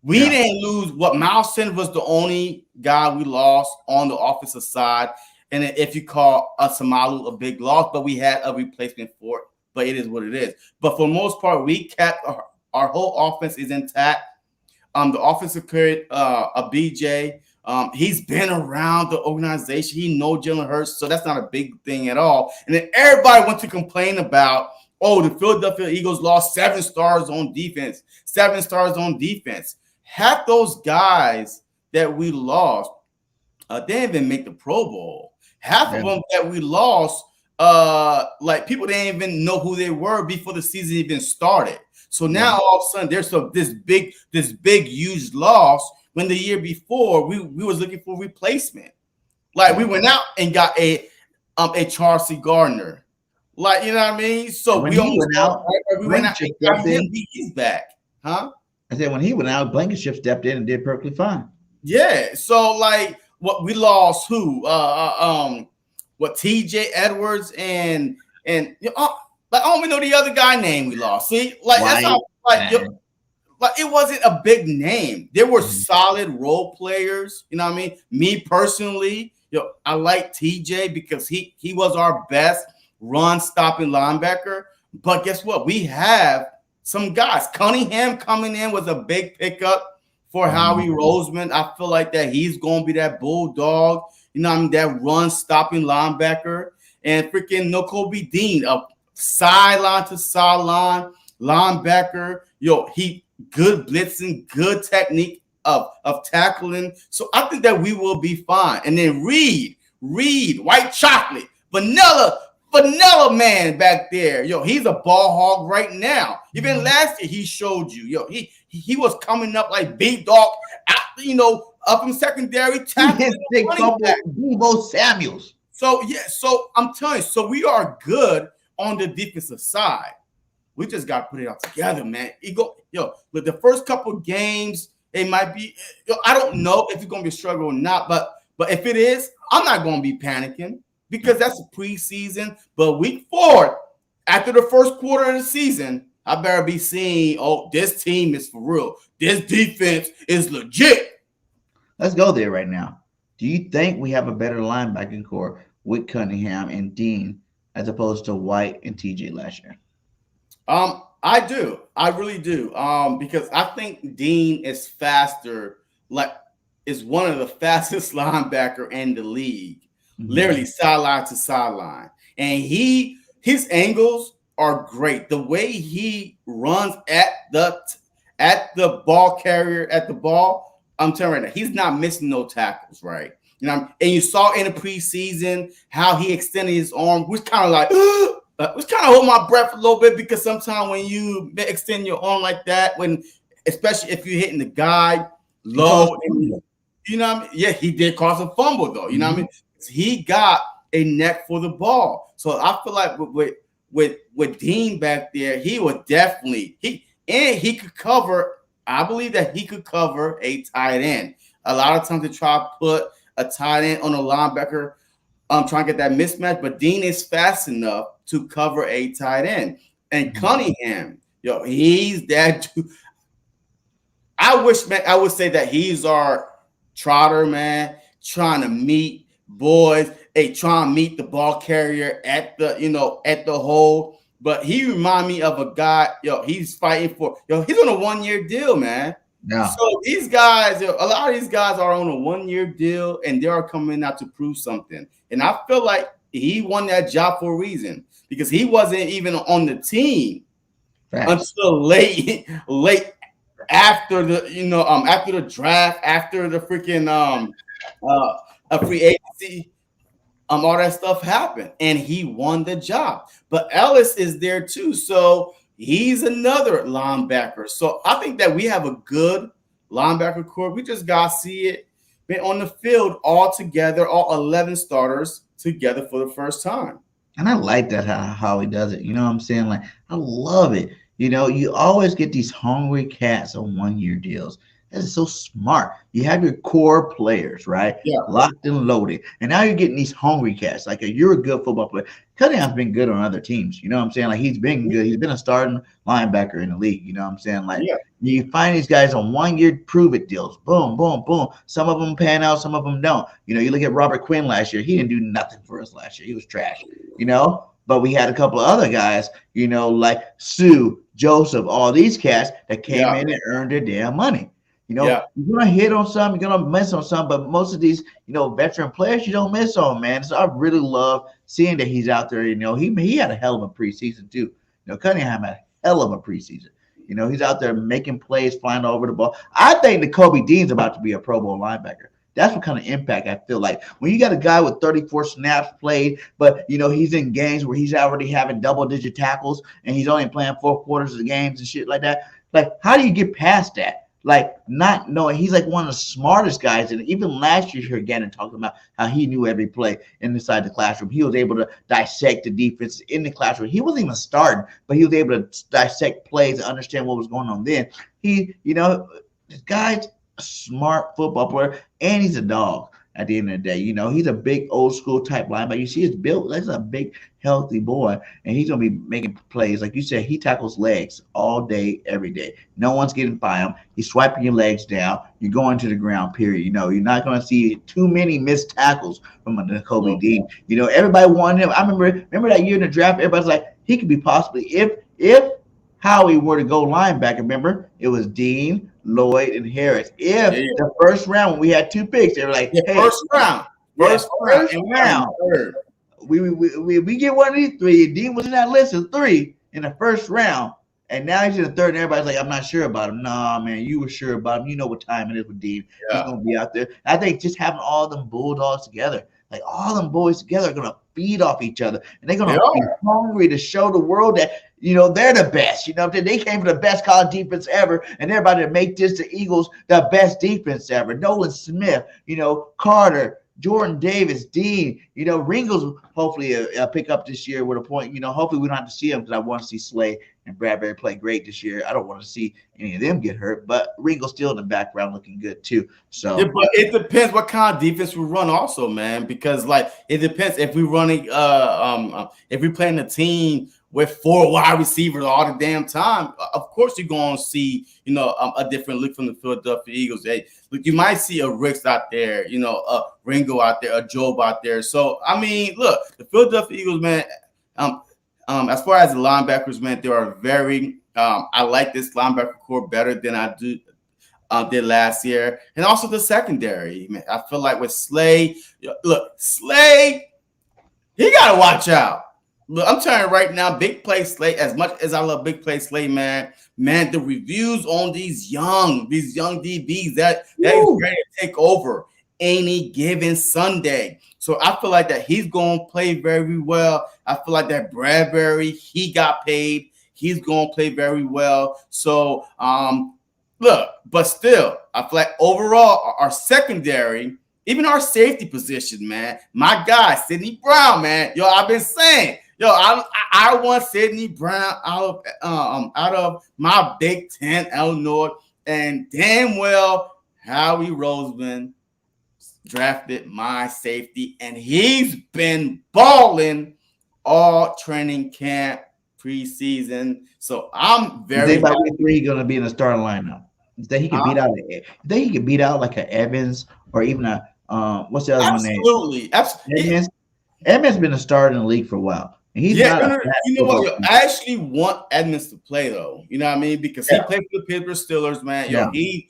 We didn't lose. Miles Sanders was the only guy we lost on the offensive side. And if you call Samalu a big loss, but we had a replacement for it. But it is what it is. But for the most part, we kept our whole offense is intact. The offensive coordinator, BJ, he's been around the organization. He knows Jalen Hurts, so that's not a big thing at all. And then everybody wants to complain about, the Philadelphia Eagles lost 7 stars on defense. 7 stars on defense. Half those guys that we lost, they didn't even make the Pro Bowl. Half of them that we lost, people didn't even know who they were before the season even started. So now all of a sudden there's this big huge loss when the year before we was looking for replacement. Like we went out and got a Chauncey Gardner. Like, you know what I mean? So when we almost went out and got him. He's back, huh? I said when he went out, Blankenship stepped in and did perfectly fine. Yeah. So what we lost who? TJ Edwards and I don't even know the other guy name we lost. See, that's how it wasn't a big name. There were solid role players. You know what I mean? Me personally, I like TJ because he was our best run stopping linebacker. But guess what? We have some guys. Cunningham coming in was a big pickup for Howie Roseman. I feel like that he's going to be that bulldog, that run stopping linebacker. And freaking Nakobe Dean, a sideline to sideline linebacker. He good blitzing, good technique of tackling. So I think that we will be fine. And then Reed, white chocolate, vanilla man back there. He's a ball hog right now. Even last year he showed you. He was coming up like big dog, up in secondary tackling. Deebo Samuels. So I'm telling you, so we are good on the defensive side. We just got to put it all together, man. With the first couple of games, it might be. I don't know if it's gonna be a struggle or not, but if it is, I'm not gonna be panicking because that's a preseason. But week 4, after the first quarter of the season, I better be seeing, this team is for real. This defense is legit. Let's go there right now. Do you think we have a better linebacking core with Cunningham and Dean as opposed to White and TJ last year? I do. I really do. Because I think Dean is faster, is one of the fastest linebacker in the league. Literally sideline to sideline. And his angles are great. The way he runs at the ball carrier, at the ball, I'm telling you, he's not missing no tackles, right? And you saw in the preseason how he extended his arm, which kind of like hold my breath a little bit because sometimes when you extend your arm like that, especially if you're hitting the guy low, You know what I mean? Yeah, he did cause a fumble though. You know what I mean? He got a neck for the ball. So I feel like with Dean back there, he would definitely he could cover. I believe that he could cover a tight end. A lot of times they try to put a tight end on a linebacker, trying to get that mismatch, but Dean is fast enough to cover a tight end. And Cunningham, he's that dude. I wish, man, I would say that he's our trotter, man, trying to meet boys, trying to meet the ball carrier at the hole. But he remind me of a guy, he's fighting for, he's on a 1-year deal, man. Yeah. So these guys, a lot of these guys are on a 1-year deal, and they are coming out to prove something. And I feel like he won that job for a reason, because he wasn't even on the team until late after the after the draft, after the freaking a free agency, all that stuff happened, and he won the job. But Ellis is there too, so he's another linebacker. So I think that we have a good linebacker core. We just gotta see it on the field all together, all 11 starters together for the first time. And I like that how he does it. You know what I'm saying? Like, I love it. You always get these hungry cats on 1-year deals. That is so smart. You have your core players, right? Yeah. Locked and loaded. And now you're getting these hungry cats. Like, you're a good football player. Cunningham's been good on other teams. You know what I'm saying? Like, he's been good. He's been a starting linebacker in the league. You know what I'm saying? Like, you find these guys on 1-year prove-it deals. Boom, boom, boom. Some of them pan out. Some of them don't. You look at Robert Quinn last year. He didn't do nothing for us last year. He was trash, But we had a couple of other guys, like Sue, Joseph, all these cats that came in and earned their damn money. You're gonna hit on some, you're gonna miss on some, but most of these, veteran players, you don't miss on, man. So I really love seeing that he's out there. He had a hell of a preseason too. Cunningham had a hell of a preseason. He's out there making plays, flying over the ball. I think that Kobe Dean's about to be a Pro Bowl linebacker. That's what kind of impact I feel like. When you got a guy with 34 snaps played, but, he's in games where he's already having double-digit tackles and he's only playing 4 quarters of the games and shit like that. Like, how do you get past that? Like, not knowing he's like one of the smartest guys. And even last year, here again, and talking about how he knew every play inside the classroom. He was able to dissect the defense in the classroom. He wasn't even starting, but he was able to dissect plays and understand what was going on then. This guy's a smart football player, and he's a dog at the end of the day. He's a big old school type linebacker. You see his build, that's a big, healthy boy, and he's going to be making plays. Like you said, he tackles legs all day, every day. No one's getting by him. He's swiping your legs down. You're going to the ground, period. You're not going to see too many missed tackles from Kobe Dean. Everybody wanted him. I remember that year in the draft, everybody's like, he could be possibly, if Howie were to go linebacker, remember, it was Dean, Lloyd, and Harris. If the first round, when we had 2 picks, they were like, hey, first round. We get one of these 3. Dean was in that list of 3 in the first round, and now he's in the 3rd, and everybody's like, I'm not sure about him. Nah, man, you were sure about him. You know what time it is with Dean. He's going to be out there. I think just having all them Bulldogs together, like all them boys together, are going to feed off each other, and they're going to be hungry to show the world that they're the best. They came from the best college defense ever, and they're about to make the Eagles the best defense ever. Nolan Smith, Carter, Jordan Davis, Dean, Ringles hopefully pick up this year with a point. Hopefully we don't have to see him, because I want to see Slay and Bradbury play great this year. I don't want to see any of them get hurt, but Ringle's still in the background looking good too. So, but it depends what kind of defense we run, also, man, because it depends if we running if we playing a team with 4 wide receivers all the damn time. Of course, you're going to see, a different look from the Philadelphia Eagles. Look, you might see a Ricks out there, a Ringo out there, a Job out there. So, I mean, look, the Philadelphia Eagles, man, as far as the linebackers, man, they are very I like this linebacker core better than I did last year. And also the secondary, man. I feel like with Slay, Slay, he got to watch out. Look, I'm telling you right now, Big Play Slay, as much as I love Big Play Slay, man, the reviews on these young DBs that is ready to take over any given Sunday. So I feel like that he's going to play very well. I feel like that Bradbury, he got paid. He's going to play very well. So look, but still, I feel like overall, our secondary, even our safety position, man, my guy, Sidney Brown, man, yo, I've been saying, yo, I want Sidney Brown out of my Big Ten, Illinois, and damn well, Howie Roseman drafted my safety, and he's been balling all training camp, preseason. So I'm very. Think about week 3 going to be in the starting lineup. That he can beat out. That he can beat out like a Evans or even a what's the other one name? Absolutely. Edmonds been a starter in the league for a while. And he's you know what? Yo, I actually want Edmonds to play though. You know what I mean? Because he played for the Pittsburgh Steelers, man. He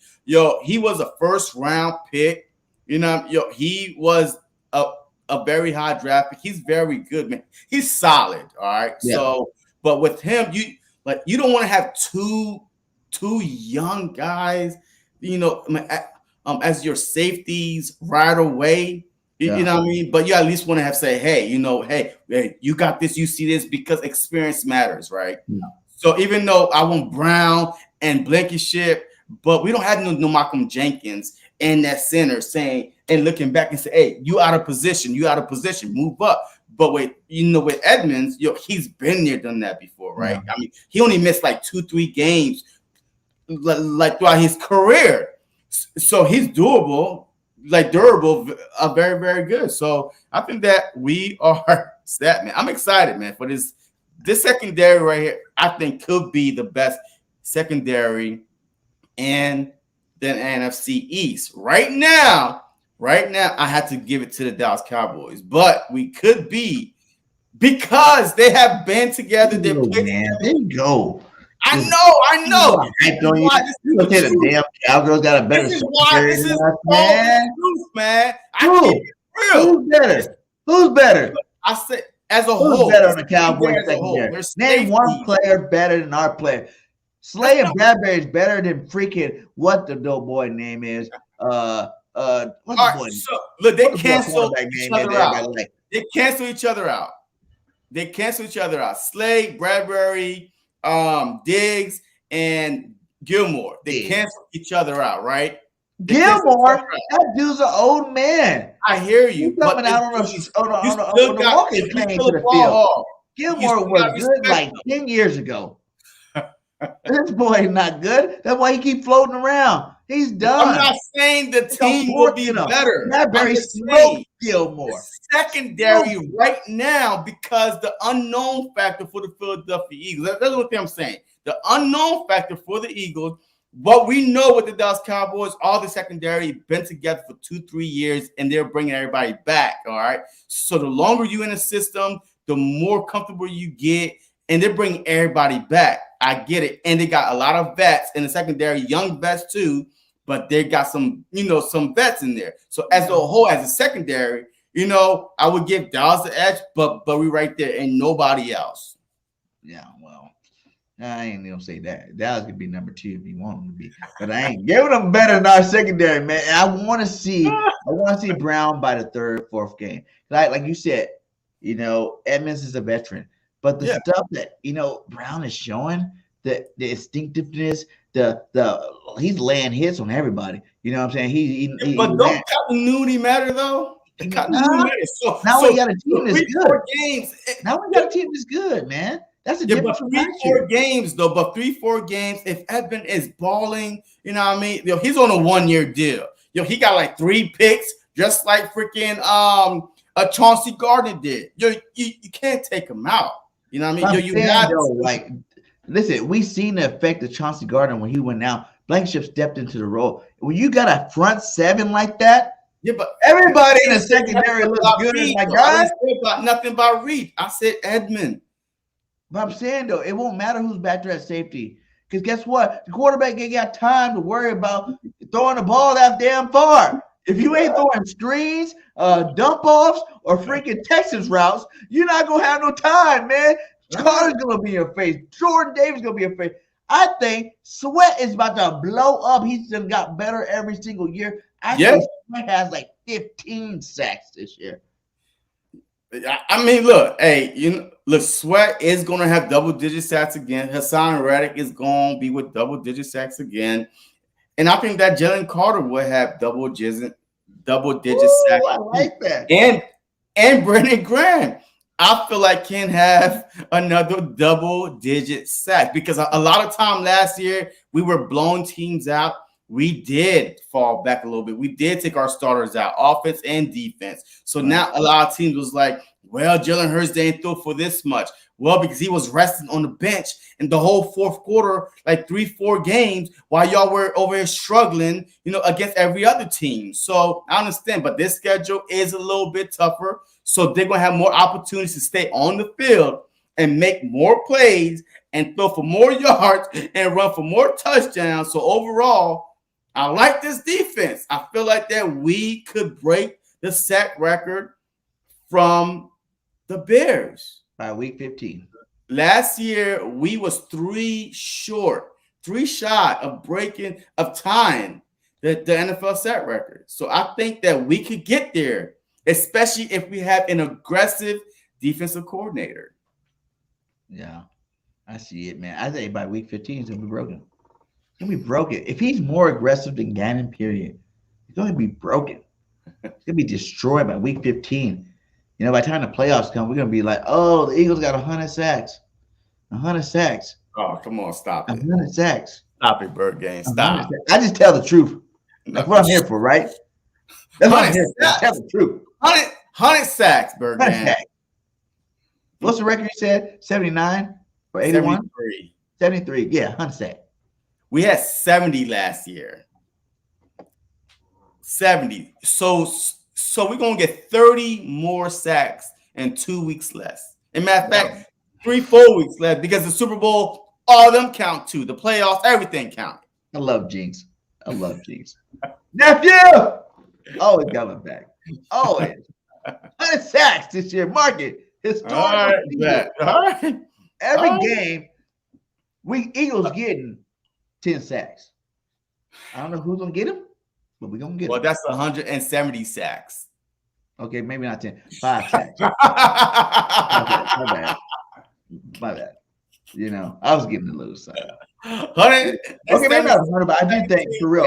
was a first round pick. You know, he was a very high draft pick. He's very good, man. He's solid. All right. Yeah. So, but with him, you don't want to have two young guys, as your safeties right away. You know what I mean? But you at least want to have say, hey, you got this, you see this, because experience matters, right? Yeah. So even though I want Brown and Blankenship, but we don't have no Malcolm Jenkins in that center saying and looking back and say, hey, you out of position, move up. But with Edmonds, he's been there, done that before, right? Yeah. I mean, he only missed like 2-3 games like throughout his career. So he's durable, very, very good. So I think that we are set, man. I'm excited, man, for this secondary right here. I think could be the best secondary in the NFC East. Right now, I had to give it to the Dallas Cowboys, but we could be because they have been together. There you go. I know. You say the damn Cowgirls got a better. This is the truth, man. I keep it real. Who's better? I said as a whole. Who's better on the Cowboys secondary? Name one player better than our player. Slay and Bradbury is better than freaking what the dope boy name is. What's the boy? So, look, they cancel each other out. They cancel each other out. Slay, Bradbury, Diggs, and Gilmore. They cancel each other out, right? Gilmore, that dude's an old man. I hear you. He's coming out on the walking plane to the field. Gilmore was good like 10 years ago. This boy is not good. That's why he keeps floating around. He's done. I'm not saying the team will be better. Bradbury smoked Gilmore. Secondary right now because the unknown factor for the Philadelphia Eagles. That's what I'm saying. The unknown factor for the Eagles. What we know with the Dallas Cowboys, all the secondary been together for 2-3 years, and they're bringing everybody back. All right. So the longer you in the system, the more comfortable you get, and they're bringing everybody back. I get it. And they got a lot of vets in the secondary, young vets too, but they got some vets in there. So as a whole, as a secondary, I would give Dallas the edge, but we right there and nobody else. Yeah, well, I ain't gonna say that. Dallas could be number 2 if you want them to be, but I ain't giving them better than our secondary, man. And I want to see Brown by the 3rd, 4th game. Like you said, Edmonds is a veteran. But the stuff that Brown is showing, the instinctiveness, he's laying hits on everybody. You know what I'm saying? But don't continuity matter though? The continuity matters. Now we got a team that's good. Now we got a team that's good, man. That's a difference from last year. 3-4 games though. But 3-4 games. If Edmund is balling, you know what I mean? He's on a 1-year deal. He got like 3 picks, just like freaking Chauncey Gardner did. You can't take him out. You know what I mean? Listen, we seen the effect of Chauncey Gardner when he went out. Blankenship stepped into the role. When you got a front 7 like that, but everybody in the secondary looks good. My guy, I said about nothing about Reed. I said Edmund. But I'm saying though, it won't matter who's back there at safety, because guess what? The quarterback ain't got time to worry about throwing the ball that damn far. If you ain't throwing screens, dump offs, or freaking Texas routes, you're not gonna have no time, man. Carter's gonna be in your face. Jordan Davis gonna be in your face. I think Sweat is about to blow up. He's just got better every single year. I think Sweat has like 15 sacks this year. I mean, look, Sweat is gonna have double-digit sacks again. Hassan Reddick is gonna be with double-digit sacks again. And I think that Jalen Carter would have double digit Ooh, sacks. I like that. And Brandon Graham, I feel like can have another double-digit sack because a lot of time last year we were blowing teams out. We did fall back a little bit. We did take our starters out, offense and defense. So now a lot of teams was like, well, Jalen Hurts didn't throw for this much. Well, because he was resting on the bench in the whole fourth quarter, like 3-4 games, while y'all were over here struggling, against every other team. So I understand, but this schedule is a little bit tougher. So they're going to have more opportunities to stay on the field and make more plays and throw for more yards and run for more touchdowns. So overall, I like this defense. I feel like that we could break the sack record from the Bears by week 15. Last year, we was 3 shy of tying the NFL sack record. So I think that we could get there, especially if we have an aggressive defensive coordinator. Yeah, I see it, man. I think by week 15, it's going to be broken. It's going to be broken. If he's more aggressive than Gannon, period, it's going to be broken. It's going to be destroyed by week 15. By the time the playoffs come, we're going to be like, oh, the Eagles got 100 sacks. 100 sacks. Oh, come on, stop it. 100 sacks. Stop it, BIRDGANG. Stop. I just tell the truth. That's what I'm here for, right? That's what I'm here for. Tell the truth. 100 sacks, BIRDGANG. What's the record you said? 79 or 81? 73. Yeah, 100 sacks. We had 70 last year. 70. So we're going to get 30 more sacks in 2 weeks less. In matter of fact, 3-4 weeks left because the Super Bowl, all of them count too. The playoffs, everything count. I love Jinx. Nephew! Always coming back. Always. 100 sacks this year. Mark it. Historical. All right. Every game, we Eagles getting 10 sacks. I don't know who's going to get them, but we're going to get them. Well, that's 170 sacks. Okay, maybe not 10. 5 sacks. My bad. I was getting the loose side. Okay, maybe not 100, but I do think, for real,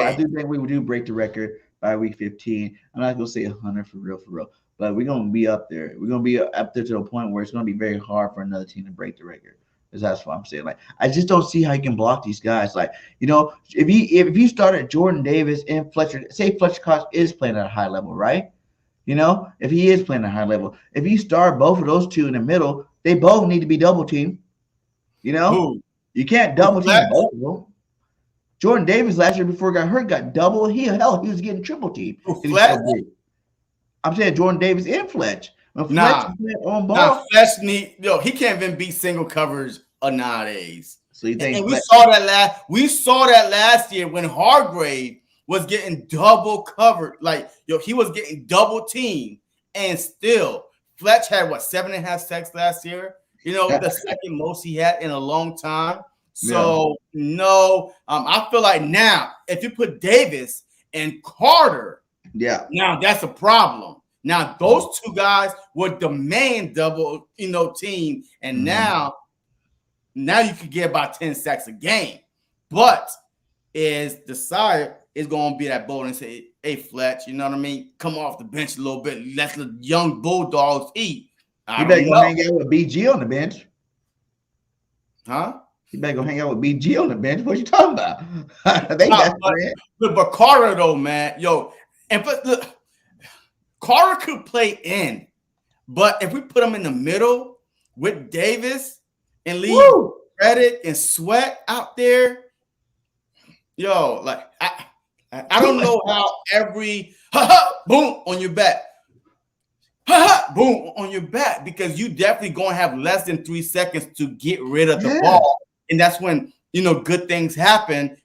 we do break the record by week 15. I'm not going to say 100 for real. But we're going to be up there. We're going to be up there to the point where it's going to be very hard for another team to break the record. That's what I'm saying. Like, I just don't see how you can block these guys. Like, if you started Jordan Davis and Fletcher, say Fletcher Cox is playing at a high level, right? If he is playing at a high level, if you start both of those two in the middle, they both need to be double teamed. You can't double team both of them. Jordan Davis last year before he got hurt got double. He was getting triple teamed. I'm saying Jordan Davis and Fletch. Fletch he can't even beat single coverage nowadays. So you think? And we saw that last year when Hargrave was getting double covered. Like, he was getting double teamed, and still Fletch had 7.5 sacks last year. The second most he had in a long time. So I feel like now if you put Davis and Carter, now that's a problem. Now those two guys would demand double, team, and now you could get about 10 sacks a game. But is decided is going to be that bold and say, "Hey, Fletch, you know what I mean? Come off the bench a little bit. Let the young Bulldogs eat." You better go hang out with BG on the bench. Huh? You better go hang out with BG on the bench. What you talking about? But Carter, though, man, look, Carter could play in, but if we put him in the middle with Davis and leave Reddick and Sweat out there, I don't know how every boom on your back. Boom on your back, because you definitely gonna have less than 3 seconds to get rid of the ball, and that's when good things happen.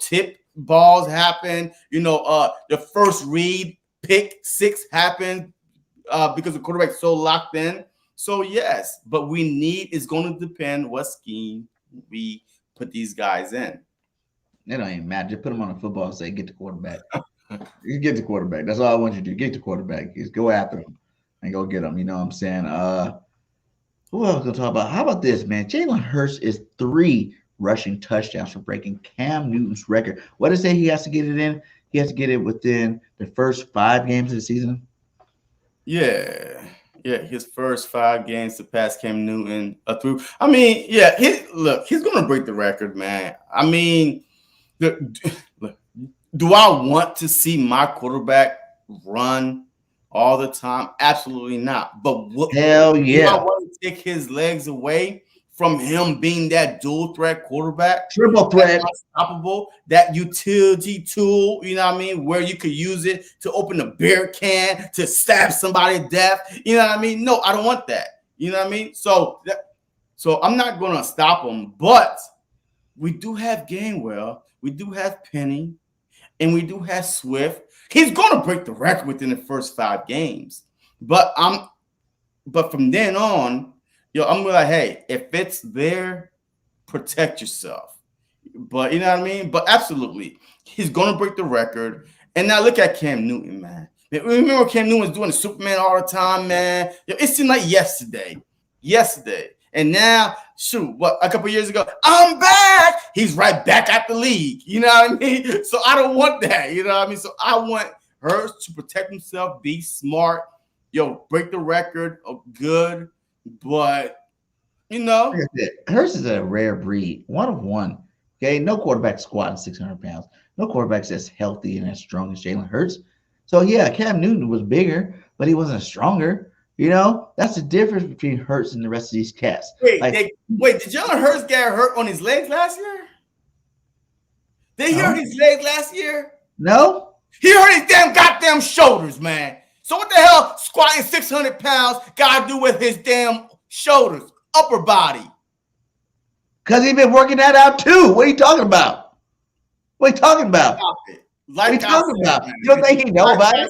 Tip balls happen. The first read pick 6 happened because the quarterback's so locked in. So yes, but it's going to depend what scheme we put these guys in. It don't even matter. Just put them on the football and say, "Get the quarterback." You get the quarterback. That's all I want you to do. Get the quarterback. Just go after him and go get them. You know what I'm saying? Who else gonna talk about? How about this, man? Jalen Hurts is 3 rushing touchdowns for breaking Cam Newton's record. What did it say he has to get it in? He has to get it within the first 5 games of the season. Yeah. His first 5 games to pass Cam Newton through. I mean, yeah, he's gonna break the record, man. I mean, look, do I want to see my quarterback run all the time? Absolutely not. But hell yeah, do I want to take his legs away from him being that dual threat quarterback, triple threat, unstoppable, that utility tool, you know what I mean, where you could use it to open a beer can, to stab somebody to death, you know what I mean? No, I don't want that. You know what I mean? So I'm not going to stop him, but we do have Gainwell, we do have Penny, and we do have Swift. He's going to break the record within the first 5 games. But from then on, I'm like, hey, if it's there, protect yourself. But you know what I mean? But absolutely, he's going to break the record. And now look at Cam Newton, man. Remember Cam Newton was doing the Superman all the time, man? It seemed like yesterday. And now, shoot, a couple years ago, I'm back. He's right back at the league. You know what I mean? So I don't want that. You know what I mean? So I want Hurts to protect himself, be smart, break the record, good. But, Hurts is a rare breed, 1 of 1. Okay, no quarterback squatting 600 pounds. No quarterback's as healthy and as strong as Jalen Hurts. So, yeah, Cam Newton was bigger, but he wasn't stronger. That's the difference between Hurts and the rest of these cats. Wait, did Jalen Hurts get hurt on his legs last year? Did he hurt his legs last year? No. He hurt his damn goddamn shoulders, man. So what the hell squatting 600 pounds got to do with his damn shoulders, upper body? Because he's been working that out too. What are you talking about? Stop it. What are you talking about? You don't think he know about it?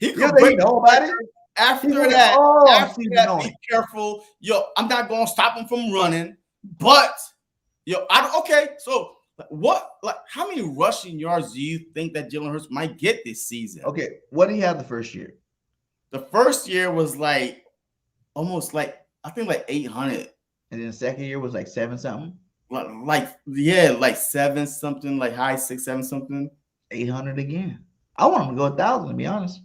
You don't think he know about it? After that, be careful. I'm not going to stop him from running. But, so how many rushing yards do you think that Jalen Hurts might get this season? Okay, what did he have the first year? The first year was almost I think 800. And then the second year was 7 something? 7 something, high 6, 7 something. 800 again. I want him to go 1,000, to be honest.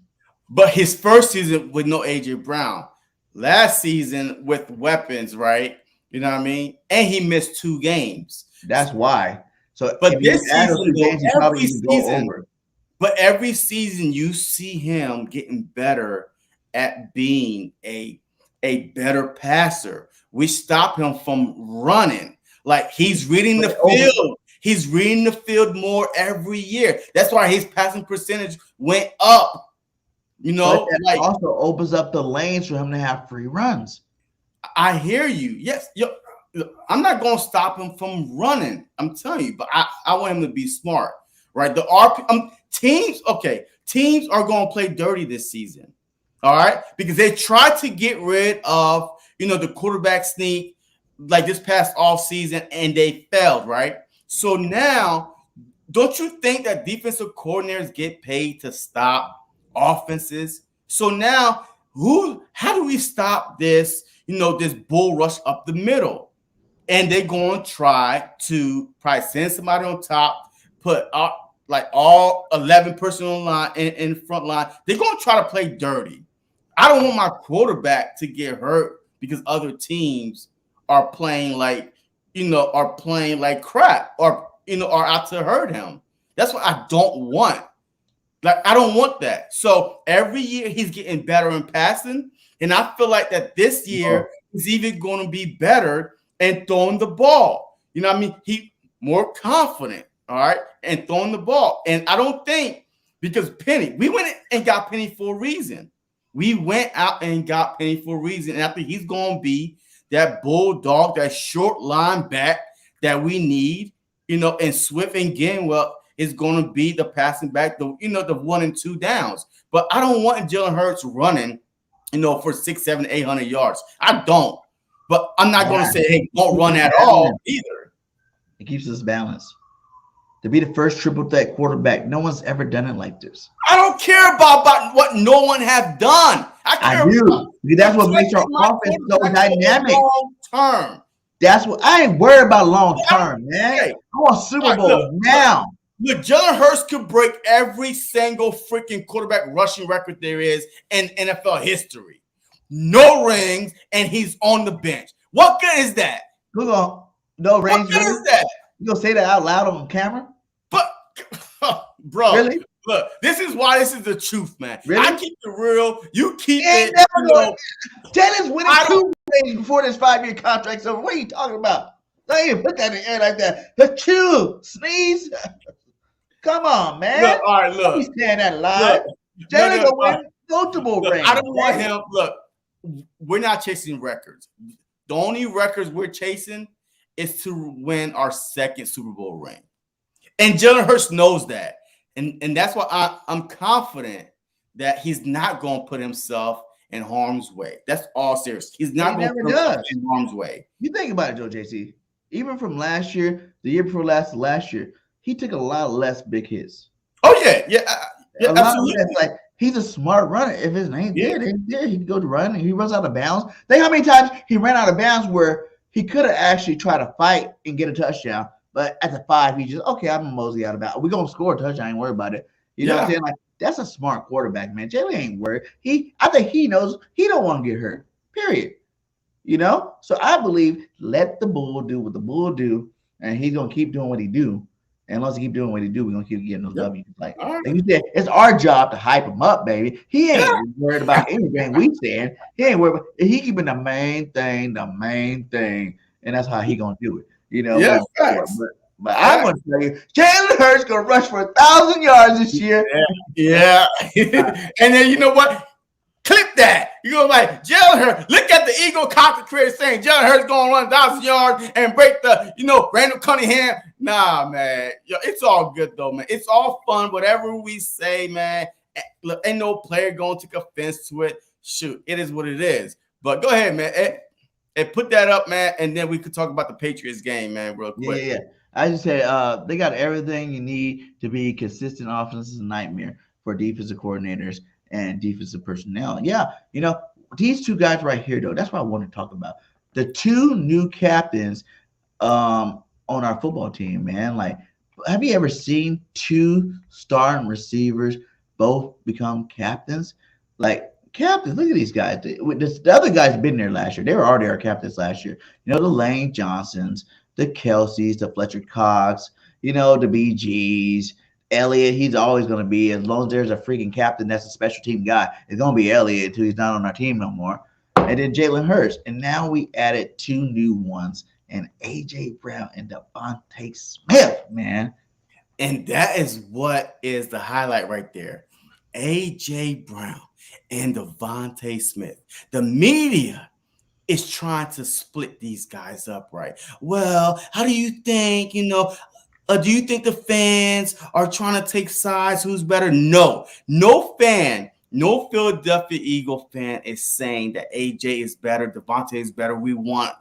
But his first season with no AJ Brown. Last season with weapons, right? You know what I mean? And he missed 2 games. That's why. So, but this season, every season you see him getting better at being a better passer. We stop him from running. He's reading the field. He's reading the field more every year. That's why his passing percentage went up. But that also opens up the lanes for him to have free runs. I hear you. Yes. I'm not going to stop him from running. I'm telling you, but I want him to be smart, right? Teams are going to play dirty this season. All right, because they tried to get rid of, the quarterback sneak this past offseason, and they failed, right? So now, don't you think that defensive coordinators get paid to stop offenses? So now, how do we stop this, this bull rush up the middle? And they're going to try to probably send somebody on top, put all 11 person on line in front line. They're going to try to play dirty. I don't want my quarterback to get hurt because other teams are playing like crap or are out to hurt him. That's what I don't want. I don't want that. So every year he's getting better in passing, and I feel like that this year is even going to be better in throwing the ball. You know what I mean? He more confident, all right, and throwing the ball. And I don't think because Penny, we went and got Penny for a reason. We went out and got Penny for a reason. And I think he's going to be that bulldog, that short line back that we need, and Swift and Gainwell is going to be the passing back, the 1 and 2 downs. But I don't want Jalen Hurts running, for 600, 700, 800 yards. I don't. But I'm not going to say, hey, don't run at all either. It keeps us balanced. To be the first triple threat quarterback, no one's ever done it like this. I don't care about what no one has done. I do. That's what makes our offense so dynamic. Long term. That's what I ain't worried about long term, man. Hey, I want Super Bowl now. Look, Jalen Hurts could break every single freaking quarterback rushing record there is in NFL history. No rings, and he's on the bench. What good is that? Who gonna no rings? What good is that? You gonna say that out loud on camera? But, bro, Really? Look, this is why this is the truth, man. Really? I keep it real. You keep Ain't it. never gonna- Jalen's winning 2 rings before this 5-year contract's over. What are you talking about? Don't even put that in the air like that. The chew, sneeze. Come on, man. Look, all right, look. He's saying that live. Jalen's gonna win multiple rings. I don't want him. Look, we're not chasing records. The only records we're chasing is to win our second Super Bowl ring. And Jalen Hurts knows that. And that's why I'm confident that he's not going to put himself in harm's way. That's all serious. He's not going to put himself in harm's way. You think about it, Joe JC. Even from last year, the year before last year, he took a lot less big hits. Oh, yeah, absolutely. Like, he's a smart runner. If his name's there, he can go to run and he runs out of bounds. Think how many times he ran out of bounds where he could have actually tried to fight and get a touchdown. But at the 5, he just, okay, I'm gonna mosey out of bounds. We're gonna score a touchdown, I ain't worried about it. You know what I'm saying? Like, that's a smart quarterback, man. Jalen ain't worried. I think he knows he don't want to get hurt. Period. You know? So I believe let the bull do what the bull do, and he's gonna keep doing what he do. And once he keep doing what he do, we're gonna keep getting those W's. Like you said, it's our job to hype him up, baby. He ain't worried about anything we saying. He ain't worried about, he keeping the main thing, and that's how he gonna do it. You know, but I'm gonna tell you, Jalen Hurts gonna rush for 1,000 yards this year. Yeah. And then you know what? Clip that. You go like Jalen Hurts. Look at the Eagle content creator saying Jalen Hurts gonna run 1,000 yards and break the, Randall Cunningham. Nah, man. Yo, it's all good though, man. It's all fun. Whatever we say, man. Look, ain't no player gonna take offense to it. Shoot, it is what it is. But go ahead, man. And put that up, man, and then we could talk about the Patriots game, man, real quick. Yeah. I just say they got everything you need to be consistent. Offense is a nightmare for defensive coordinators and defensive personnel. Yeah, these two guys right here, though, that's what I want to talk about. The 2 new captains on our football team, man. Like, have you ever seen 2 starting receivers both become captains? Like, captains, look at these guys. The other guys been there last year. They were already our captains last year. The Lane Johnsons, the Kelseys, the Fletcher Cox, the BGs, Elliott. He's always going to be, as long as there's a freaking captain that's a special team guy, it's going to be Elliott until he's not on our team no more. And then Jalen Hurts. And now we added 2 new ones, and A.J. Brown and Devontae Smith, man. And that is what is the highlight right there. A.J. Brown and Devontae Smith. The media is trying to split these guys up, right? Well, how do you think, do you think the fans are trying to take sides? Who's better? No fan, no Philadelphia Eagle fan is saying that AJ is better, Devontae is better. We want,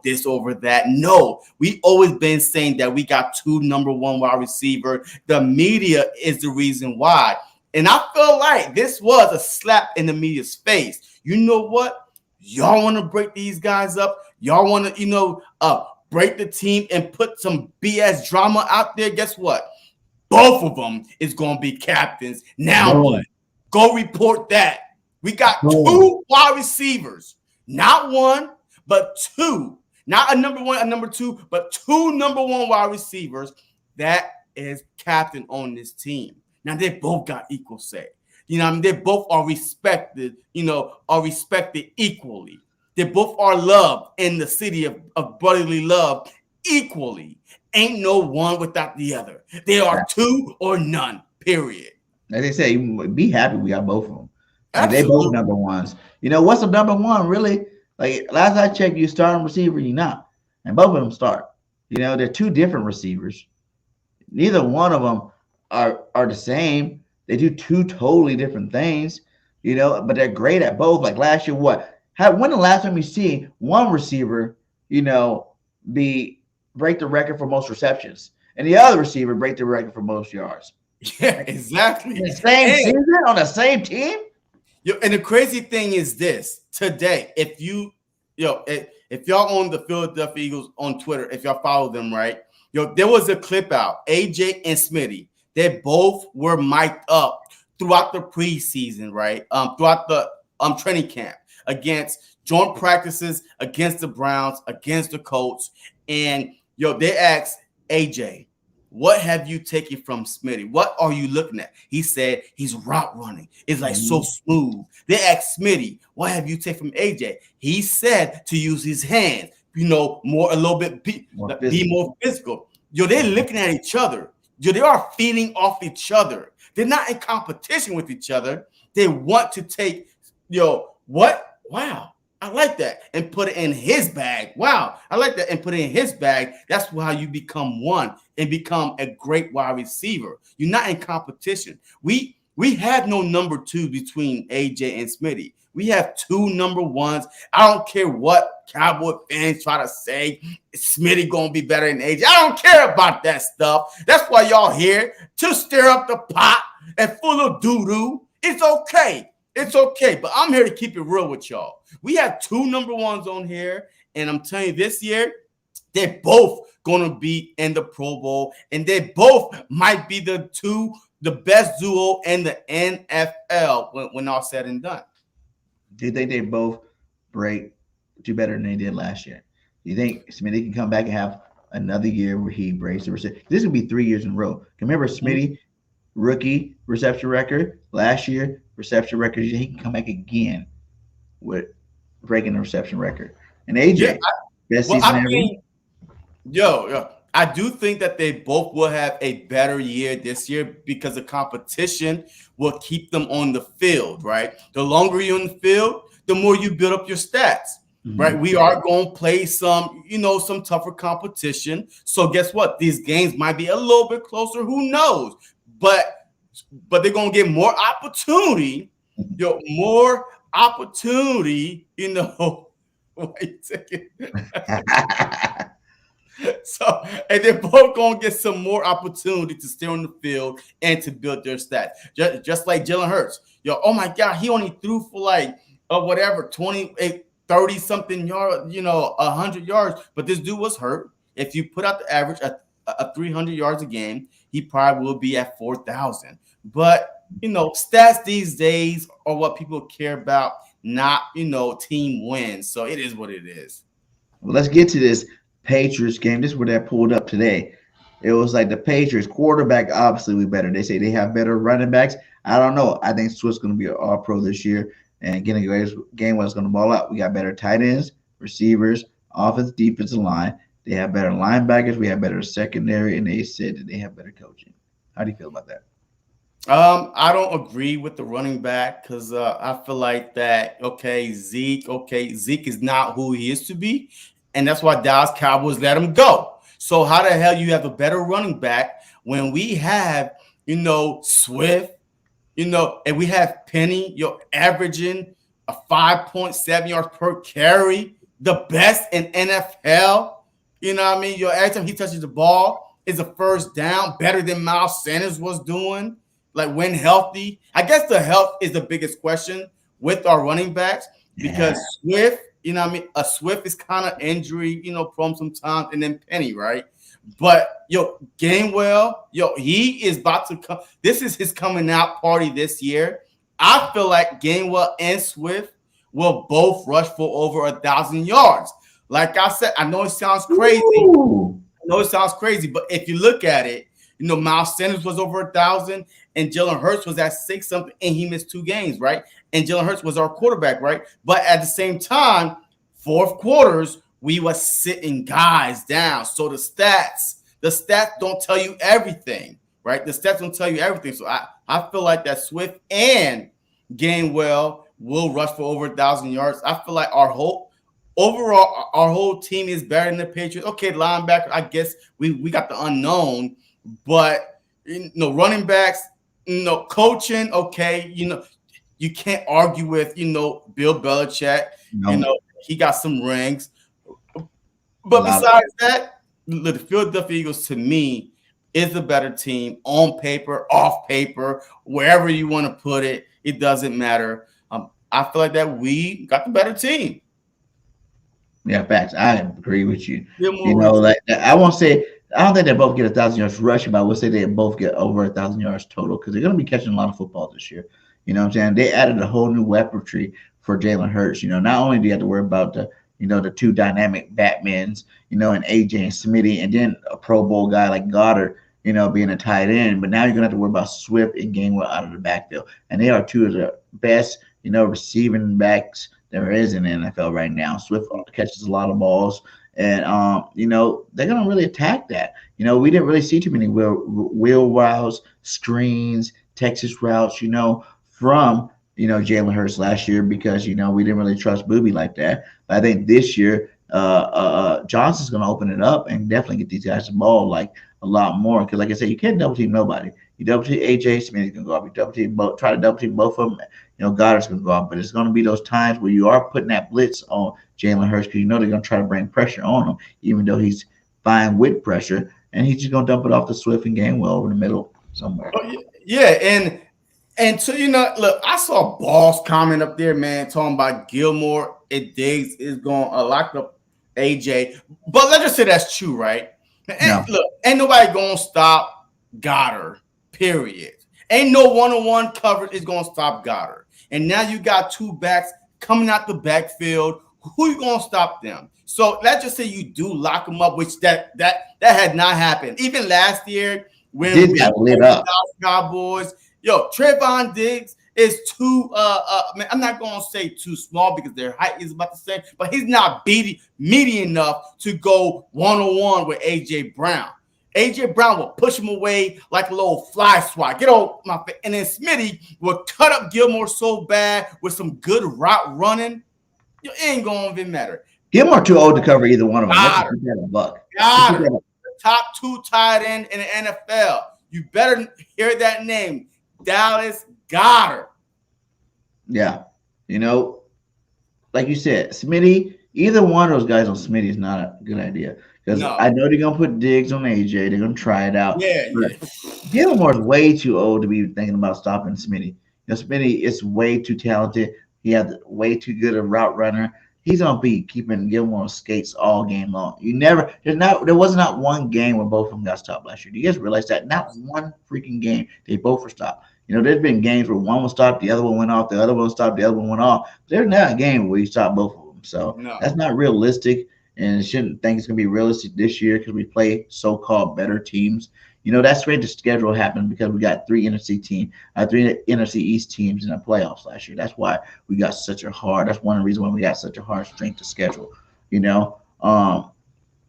this over that. No, we always been saying that we got 2 number 1 wide receiver. The media is the reason why. And I feel like this was a slap in the media's face. You know what? Y'all want to break these guys up. Y'all want to, break the team and put some BS drama out there. Guess what? Both of them is going to be captains. Now what? Go report that. We got 2 wide receivers. Not 1, but 2. Not a number 1, a number 2, but 2 number 1 wide receivers that is captain on this team. Now, they both got equal say. They both are respected, equally. They both are loved in the city of brotherly love equally. Ain't no one without the other. They are 2 or none, period. As they say, be happy we got both of them. Like, they both number 1s. What's a number 1, really? Like, last I checked, you starting receiver, you're not. And both of them start. They're 2 different receivers. Neither one of them are the same. They do 2 totally different things, but they're great at both. Like last year, when the last time you see one receiver, break the record for most receptions and the other receiver break the record for most yards? Yeah, exactly. The same season on the same team? And the crazy thing is this: today, if you If y'all on the Philadelphia Eagles on Twitter, if y'all follow them, right? There was a clip out. AJ and Smitty, they both were mic'd up throughout the preseason, right? Throughout the training camp against joint practices, against the Browns, against the Colts. And they asked AJ, what have you taken from Smitty? What are you looking at? He said he's route running. It's like so smooth. They asked Smitty, what have you taken from AJ? He said to use his hands, a little bit be more physical. They're looking at each other. They are feeding off each other. They're not in competition with each other. They want to take, what? Wow. I like that, and put it in his bag. Wow, I like that, and put it in his bag. That's how you become one and become a great wide receiver. You're not in competition. We have no number two between AJ and Smitty. We have two number ones. I don't care what Cowboy fans try to say. Smitty gonna be better than AJ. I don't care about that stuff. That's why y'all here to stir up the pot and full of doo-doo. It's okay. It's okay, but I'm here to keep it real with y'all. We have two number ones on here, and I'm telling you, this year, they're both going to be in the Pro Bowl, and they both might be the best duo in the NFL when all said and done. Do you think they both do better than they did last year? Do you think Smitty can come back and have another year where he breaks the reception? This will be 3 years in a row. Remember Smitty, rookie reception record last year? Reception record, he can come back again with breaking the reception record. And AJ, best season ever. I do think that they both will have a better year this year because the competition will keep them on the field, right? The longer you're on the field, the more you build up your stats, right? We are going to play some tougher competition. So guess what? These games might be a little bit closer. Who knows? But they're going to get more opportunity, more opportunity, Wait a second. So, and they're both going to get some more opportunity to stay on the field and to build their stats. Just like Jalen Hurts. Oh my God, he only threw for 28, 30 something yards, 100 yards. But this dude was hurt. If you put out the average at 300 yards a game, he probably will be at 4,000. But, stats these days are what people care about, not, team wins. So it is what it is. Well, let's get to this Patriots game. This is where that pulled up today. It was like the Patriots quarterback obviously was better. They say they have better running backs. I don't know. I think Swift's going to be an all-pro this year. And getting a game where it's going to ball out. We got better tight ends, receivers, offense, defensive line. They have better linebackers. We have better secondary. And they said that they have better coaching. How do you feel about that? I don't agree with the running back because I feel like that, Zeke is not who he is to be. And that's why Dallas Cowboys let him go. So how the hell you have a better running back when we have, Swift, and we have Penny, averaging a 5.7 yards per carry, the best in NFL. Every time he touches the ball is a first down, better than Miles Sanders was doing. Like when healthy, I guess the health is the biggest question with our running backs because Swift, a Swift is kind of injury, prone sometimes, and then Penny, right? But Gainwell, he is about to come. This is his coming out party this year. I feel like Gainwell and Swift will both rush for over 1,000 yards. Like I said, I know it sounds crazy. But if you look at it, Miles Sanders was over 1,000 and Jalen Hurts was at 6 something and he missed 2 games, right? And Jalen Hurts was our quarterback, right? But at the same time, fourth quarters, we were sitting guys down. So the stats don't tell you everything, right? The stats don't tell you everything. So I feel like that Swift and Gainwell will rush for over 1,000 yards. I feel like our whole team is better than the Patriots. Okay, linebacker, I guess we got the unknown, but running backs, coaching, okay, you can't argue with Bill Belichick. No. He got some rings. But besides that, the Philadelphia Eagles, to me, is the better team on paper, off paper, wherever you want to put it. It doesn't matter. I feel like that we got the better team. Yeah, facts. I agree with you. You Gilmore know, is like I won't say I don't think they both get 1,000 yards rushing, but I would say they both get over 1,000 yards total because they're going to be catching a lot of football this year. You know what I'm saying? They added a whole new weaponry for Jalen Hurts. You know, not only do you have to worry about the two dynamic Batmans, and AJ and Smitty, and then a Pro Bowl guy like Goddard, being a tight end, but now you're going to have to worry about Swift and Gainwell out of the backfield. And they are two of the best, receiving backs there is in the NFL right now. Swift catches a lot of balls. And they're gonna really attack that. We didn't really see too many wheel routes, screens, Texas routes, from Jalen Hurts last year because we didn't really trust Booby like that. But I think this year, Johnson's gonna open it up and definitely get these guys the ball like a lot more. Because like I said, you can't double team nobody. You double team AJ Smith can go up. You double team both. Try to double team both of them. Goddard's gonna go up. But it's gonna be those times where you are putting that blitz on Jalen Hurts because they're gonna try to bring pressure on him, even though he's fine with pressure, and he's just gonna dump it off to Swift and Gainwell over the middle somewhere. Oh, yeah, and so look, I saw Boss comment up there, man, talking about Gilmore and Diggs is going to lock up AJ. But let's just say that's true, right? And look, ain't nobody gonna stop Goddard, period. Ain't no one-on-one coverage is gonna stop Goddard. And now you got two backs coming out the backfield. Who you gonna stop them? So let's just say you do lock them up, which that had not happened. Even last year when we got lit up Cowboys, Trayvon Diggs is too I'm not gonna say too small because their height is about the same, but he's not meaty enough to go one-on-one with AJ Brown. AJ Brown will push him away like a little fly swat. Get off my face. And then Smitty will cut up Gilmore so bad with some good route running. It ain't gonna even matter. Gilmore too old to cover either one of them. Goddard, the top two tight end in the NFL. You better hear that name, Dallas Goddard. Yeah, like you said, Smitty. Either one of those guys on Smitty is not a good idea because I know they're gonna put Diggs on AJ. They're gonna try it out. Yeah. Gilmore's way too old to be thinking about stopping Smitty. Smitty is way too talented. He has way too good a route runner. He's gonna be keeping Gilmore skates all game long. There was not one game where both of them got stopped last year. Do you guys realize that? Not one freaking game they both were stopped. There's been games where one was stopped, the other one went off, the other one stopped, the other one went off. There's not a game where you stop both of them. So that's not realistic, and shouldn't think it's gonna be realistic this year because we play so-called better teams. That's great. The schedule happened because we got three NFC East teams in the playoffs last year. That's why we got such a hard. That's one of the reasons why we got such a hard strength to schedule. It's not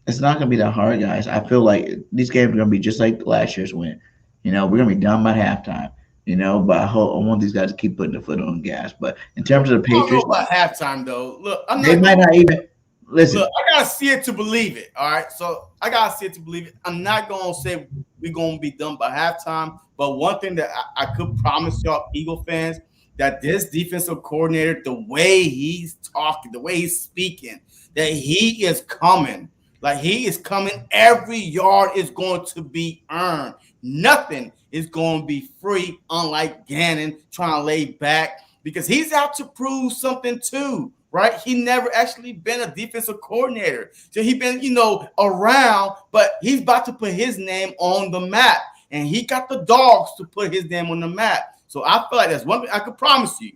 gonna be that hard, guys. I feel like these games are gonna be just like last year's win. We're gonna be done by halftime. But I want these guys to keep putting the foot on the gas. But in terms of the Patriots, I don't know about halftime though. Look, they might not even listen. Look, I gotta see it to believe it. All right, so I gotta see it to believe it. I'm not gonna say we're gonna be done by halftime, but one thing that I could promise y'all, Eagle fans, that this defensive coordinator, the way he's talking, the way he's speaking, that he is coming. Like he is coming. Every yard is going to be earned. Nothing is going to be free, unlike Gannon trying to lay back because he's out to prove something too, right? He never actually been a defensive coordinator. So he been, around, but he's about to put his name on the map. And he got the dogs to put his name on the map. So I feel like that's one thing I could promise you.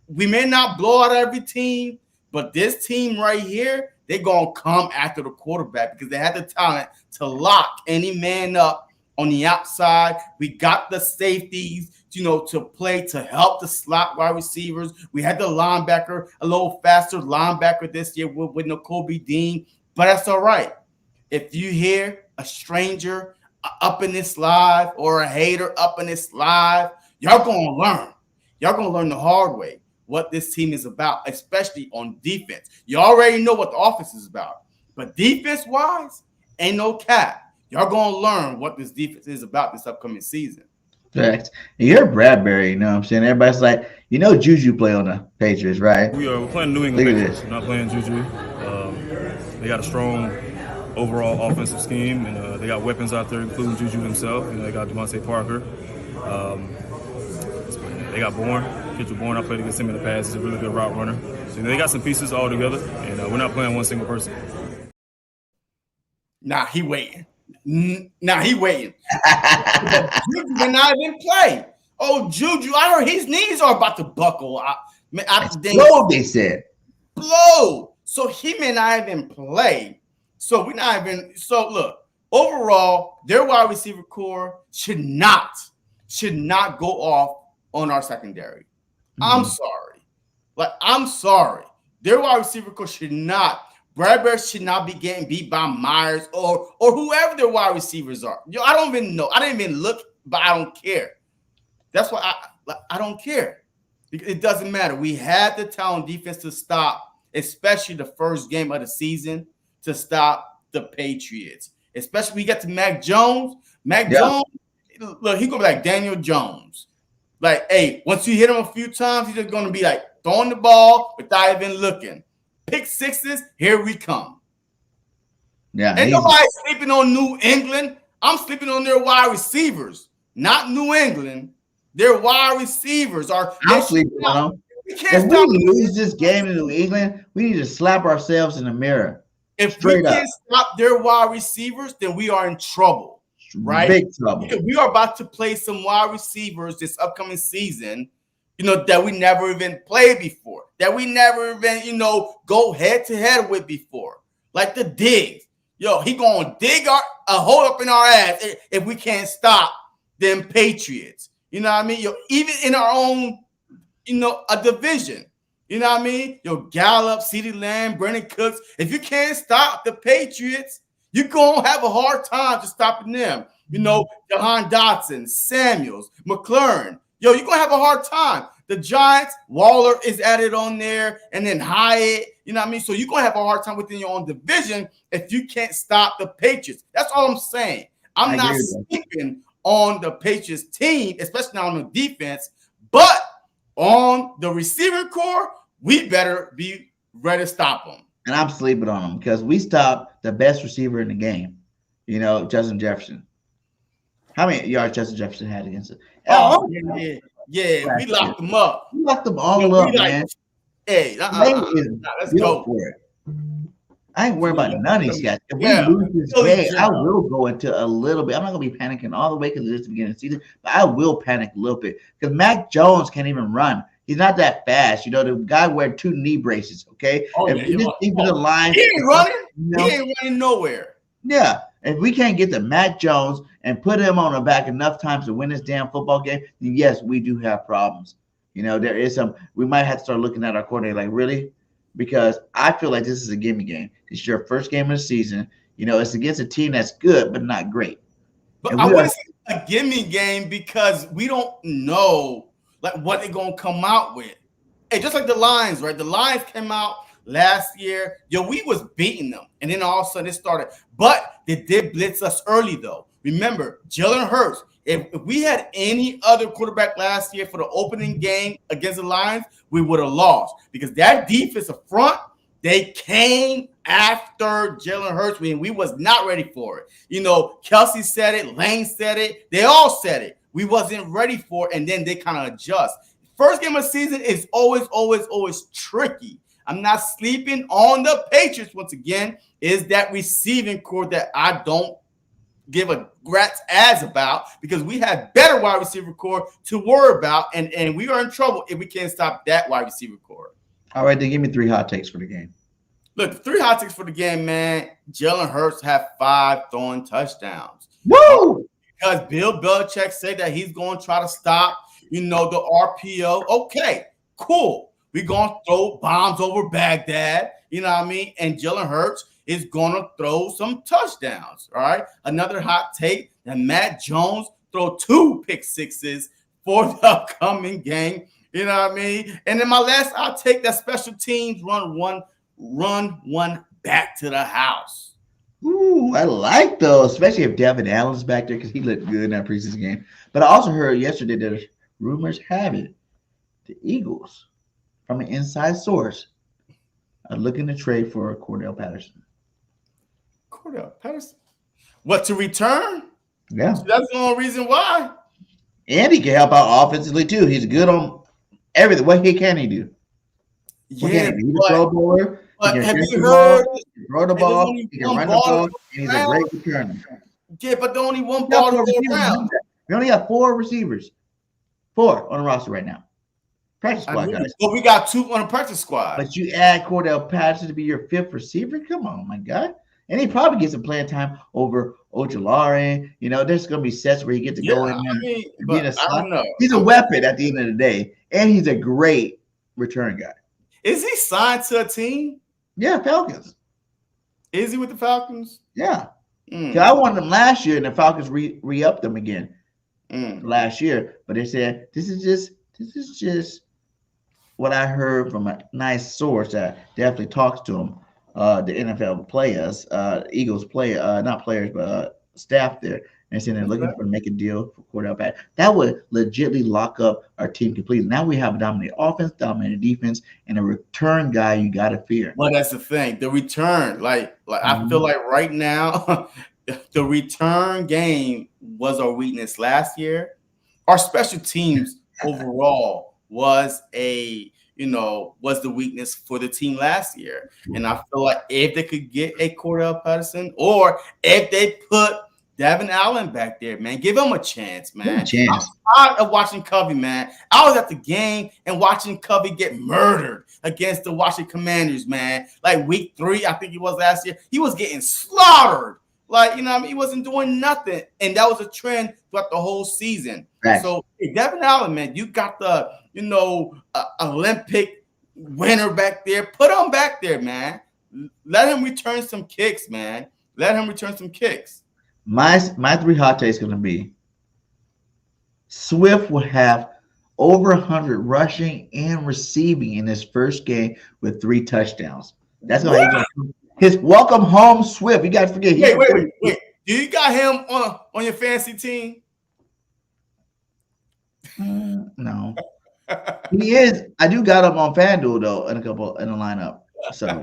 We may not blow out every team, but this team right here, they're going to come after the quarterback because they have the talent to lock any man up on the outside. We got the safeties, to play to help the slot wide receivers. We had the linebacker, a little faster linebacker this year with N'Kobe Dean, but that's all right. If you hear a stranger up in this live or a hater up in this live, y'all going to learn. Y'all going to learn the hard way what this team is about, especially on defense. You already know what the offense is about, but defense-wise, ain't no cap. Y'all going to learn what this defense is about this upcoming season. Correct. You're Bradbury, you know what I'm saying? Everybody's like, Juju play on the Patriots, right? We're playing New England Patriots. We're not playing Juju. They got a strong overall offensive scheme, and they got weapons out there, including Juju himself. They got Devontae Parker. They got Bourne. Kendrick Bourne, I played against him in the past. He's a really good route runner. So they got some pieces all together, and we're not playing one single person. Nah, he waiting. Juju did not even play. Oh, Juju, I heard his knees are about to buckle. They said. Blow. So he may not even play. So we're not even. So look, overall, their wide receiver core should not go off on our secondary. I'm sorry. I'm sorry. Their wide receiver core should not. Bradbury should not be getting beat by Myers or whoever their wide receivers are. I don't even know. I didn't even look, but I don't care. That's why I don't care. It doesn't matter. We had the talent defense to stop, especially the first game of the season, to stop the Patriots. Especially we get to Mac Jones. Jones, look, he gonna be like Daniel Jones. Like, hey, once you hit him a few times, he's just gonna be like throwing the ball without even looking. Pick sixes, here we come. Yeah, ain't nobody sleeping on New England. I'm sleeping on their wide receivers, not New England. Their wide receivers are. I'm sleeping on them. If we lose this game in New England, we need to slap ourselves in the mirror. If we can't stop their wide receivers, then we are in trouble, right? Big trouble. Because we are about to play some wide receivers this upcoming season, that we never even played before, that we never even, go head to head with before, like the Diggs. He gonna dig a hole up in our ass if we can't stop them Patriots. You know what I mean? Even in our own, a division. You know what I mean? Gallup, CeeDee Lamb, Brandon Cooks. If you can't stop the Patriots, you're going to have a hard time to stopping them. Jahan Dotson, Samuels, McLaurin. You're going to have a hard time. The Giants, Waller is added on there, and then Hyatt. You know what I mean? So you're going to have a hard time within your own division if you can't stop the Patriots. That's all I'm saying. I'm not sleeping on the Patriots team, especially on the defense, but on the receiving core, we better be ready to stop them. And I'm sleeping on them because we stopped the best receiver in the game, Justin Jefferson. How many yards Justin Jefferson had against it? Yeah, we locked them up. We locked them all up, man. Hey, let's go for it. I ain't worried about none of these guys. If we lose this game, I will go into a little bit. I'm not going to be panicking all the way because it's the beginning of the season, but I will panic a little bit because Mac Jones can't even run. He's not that fast. The guy wear 2 knee braces, okay? The line, he ain't running. He ain't running nowhere. Yeah. If we can't get the Mac Jones and put him on the back enough times to win this damn football game, then yes, we do have problems. There is we might have to start looking at our coordinator like, really? Because I feel like this is a gimme game. It's your first game of the season. It's against a team that's good, but not great. But I want to say a gimme game because we don't know what they're going to come out with. Hey, just like the Lions, right? The Lions came out last year. We was beating them. And then all of a sudden it started. But they did blitz us early, though. Remember, Jalen Hurts. If we had any other quarterback last year for the opening game against the Lions, we would have lost because that defensive front, they came after Jalen Hurts when we was not ready for it. Kelsey said it, Lane said it, they all said it. We wasn't ready for it, and then they kind of adjust. First game of the season is always tricky. I'm not sleeping on the Patriots once again. Is that receiving core that I don't give a rat's ass about because we have better wide receiver core to worry about, and we are in trouble if we can't stop that wide receiver core. All right, then give me 3 hot takes for the game. Look, 3 hot takes for the game, man. Jalen Hurts have 5 throwing touchdowns. Woo! Because Bill Belichick said that he's going to try to stop, the RPO. Okay, cool. We're going to throw bombs over Baghdad, you know what I mean? And Jalen Hurts is going to throw some touchdowns, all right? Another hot take that Matt Jones throw 2 pick sixes for the upcoming game, you know what I mean? And then my last hot take that special teams run one back to the house. Ooh, I like those, especially if Devin Allen's back there because he looked good in that preseason game. But I also heard yesterday that rumors have it the Eagles, from an inside source, are looking to trade for Cordell Patterson. Cordell Patterson? What, to return? Yeah. So that's the only reason why. And he can help out offensively, too. He's good on everything. What can he do? What Yeah, can he do? He's a pro bowler. He but can have catch you the ball. heard? He can throw the And there's ball. only He can one run the ball ball. to And he's a round. great returner. Yeah, but the only one We got ball to 4 go receivers. around. We only got 4 receivers. 4 on the roster right now. Practice I squad knew, guys. but we got 2 on the practice squad. But you add Cordell Patterson to be your 5th receiver? Come on, my guy. And he probably gets some playing time over Ojolari. You know, there's going to be sets where he gets to go in there. I mean, and but be a I don't know. He's a weapon at the end of the day. And he's a great return guy. Is he signed to a team? Yeah, Falcons. Is he with the Falcons? Yeah. I wanted him last year, and the Falcons re-upped them again last year. But they said, this is just what I heard from a nice source that definitely talks to him. The NFL players, Eagles not players, but staff there. And saying they're looking for to make a deal for Cordell Patterson. That would legitimately lock up our team completely. Now we have a dominant offense, dominant defense, and a return guy you got to fear. Well, that's the thing. The return, like I feel like right now, the return game was our weakness last year. Our special teams overall was the weakness for the team last year. And I feel like if they could get a Cordell Patterson, or if they put Devin Allen back there, man, give him a chance, man. I'm tired of watching Covey, man. I was at the game and watching Covey get murdered against the Washington Commanders, man. Like week 3, I think it was last year. He was getting slaughtered. Like, you know what I mean? He wasn't doing nothing. And that was a trend throughout the whole season. Right. So, hey, Devin Allen, man, you got the, Olympic winner back there. Put him back there, man. Let him return some kicks, man. Let him return some kicks. My 3 hot takes going to be Swift will have over 100 rushing and receiving in his first game with 3 touchdowns. That's how he's going to his welcome home Swift. You guys forget. Wait. Do you got him on your fantasy team? No. He is. I do got him on FanDuel though, in the lineup. So,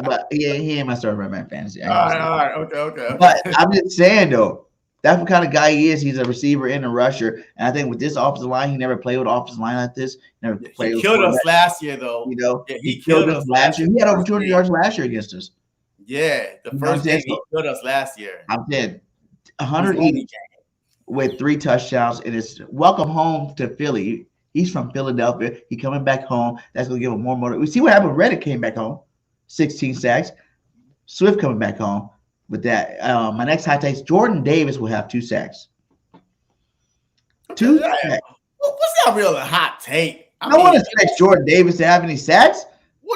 but he ain't my starter right back fantasy. All right. Okay. But I'm just saying though, that's what kind of guy he is. He's a receiver and a rusher, and I think with this offensive line, he never played with an offensive line like this. He killed us last year, though. You know, he killed us last year. He had over 200 yards last year against us. Yeah, the first game he killed us last year. I'm saying 180 with 3 touchdowns, and it's welcome home to Philly. He's from Philadelphia. He coming back home. That's gonna give him more motivation. We see what happened. Reddick came back home, 16 sacks. Swift coming back home with that. My next hot take: Jordan Davis will have 2 sacks. 2 sacks. What's that real hot take? I don't want to expect Jordan Davis to have any sacks.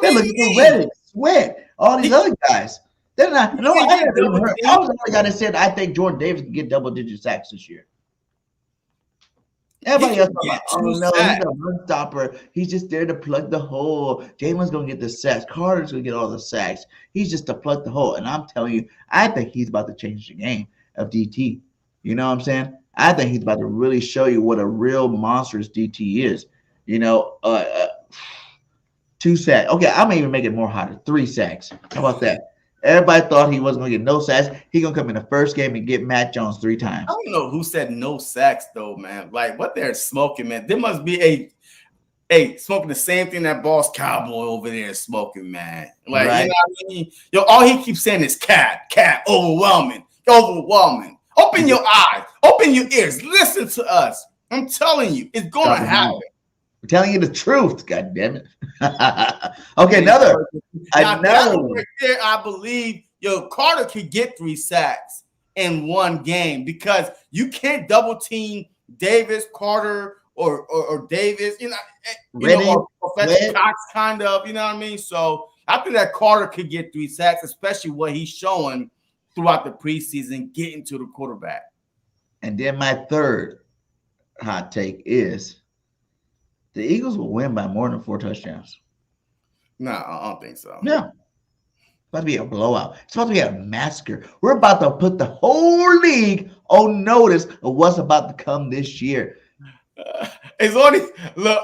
They're looking for Reddick, Swift, all these other guys. They're not. No, I was the only guy that said I think Jordan Davis can get double-digit sacks this year. Everybody else, he's a run stopper. He's just there to plug the hole. Jalen's gonna get the sacks. Carter's gonna get all the sacks. He's just to plug the hole. And I'm telling you, I think he's about to change the game of DT. You know what I'm saying? I think he's about to really show you what a real monstrous DT is. 2 sacks. Okay, I'm gonna even make it more hotter. 3 sacks. How about that? Everybody thought he wasn't going to get no sacks. He's going to come in the first game and get Matt Jones 3 times. I don't know who said no sacks, though, man. Like, what they're smoking, man. There must be smoking the same thing that Boss Cowboy over there is smoking, man. Like, right. You know what I mean? Yo, all he keeps saying is cat, overwhelming. Open your eyes. Open your ears. Listen to us. I'm telling you, it's going to happen. I'm telling you the truth, God damn it. Okay, another one. Right there, I believe Carter could get 3 sacks in one game because you can't double team Davis, Carter, or Davis, or Professor Cox kind of, you know what I mean? So I think that Carter could get 3 sacks, especially what he's showing throughout the preseason, getting to the quarterback. And then my third hot take is the Eagles will win by more than 4 touchdowns. No, I don't think so. No. It's about to be a blowout. It's about to be a massacre. We're about to put the whole league on notice of what's about to come this year. Look,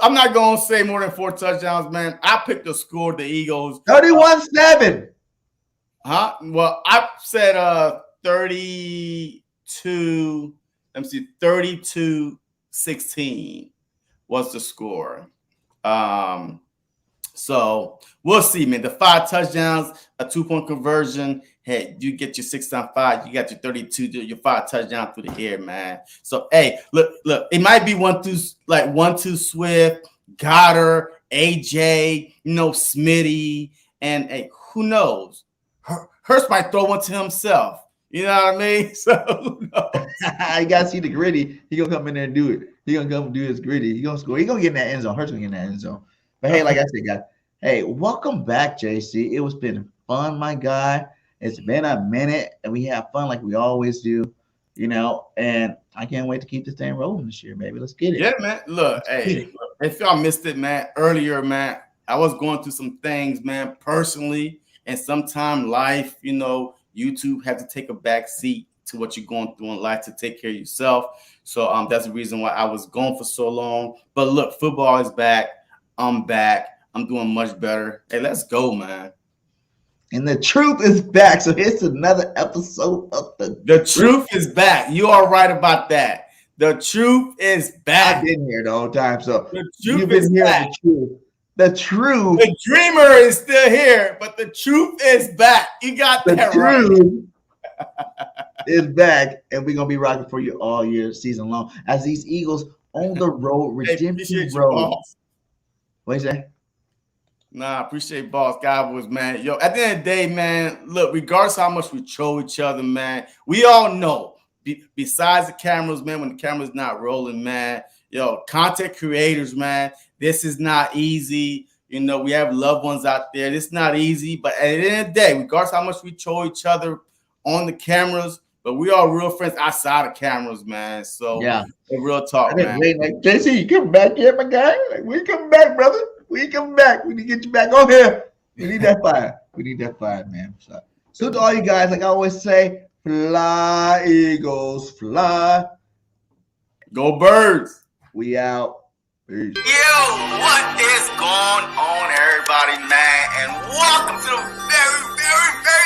I'm not going to say more than 4 touchdowns, man. I picked the score, the Eagles. 31-7. Huh? Well, I said 32-16 was the score. So we'll see, man. The 5 touchdowns, a 2-point conversion. Hey, you get your 6-on-5. You got your 32, your 5 touchdowns through the air, man. So hey, look, it might be 1-2 Swift, Goddard, AJ, Smitty, and hey, who knows? Hurts might throw one to himself. You know what I mean? So who knows? You gotta see the gritty. He gonna come in there and do it. He gonna come do his gritty. He gonna score. He gonna get in that end zone. Hurts gonna get in that end zone. But hey, like I said, guys, hey, welcome back, JC. It was been fun, my guy. It's been a minute, and we have fun like we always do, and I can't wait to keep this thing rolling this year, baby. Let's get it. Yeah, man. Look, hey, if y'all missed it, man, earlier, man, I was going through some things, man, personally, and sometimes life, YouTube had to take a back seat to what you're going through in life to take care of yourself. So that's the reason why I was gone for so long. But look, football is back. I'm back. I'm doing much better. Hey, let's go, man. And the truth is back. So here's another episode of The truth is back. You are right about that. The truth is back. I've been here the whole time. So the you've been hearing the truth. The truth. The dreamer is still here, but the truth is back. You got that right. The truth is back, and we're gonna be rocking for you all year, season long, as these Eagles on the road, redemption road. What you say? Nah, appreciate boss. God was, man. Yo, at the end of the day, man, look, regardless of how much we troll each other, man, we all know, besides the cameras, man, when the camera's not rolling, man, content creators, man, this is not easy. We have loved ones out there. It's not easy, but at the end of the day, regardless of how much we troll each other on the cameras, but we are real friends outside of cameras, man. So yeah, real talk, man. Like, JC, you coming back here, my guy? Like, we coming back, brother. We coming back. We need to get you back on here. We need that fire. We need that fire, man. So to all you guys, like I always say, fly, Eagles, fly. Go Birds. We out. Peace. Yo, what is going on, everybody, man? And welcome to the very, very, very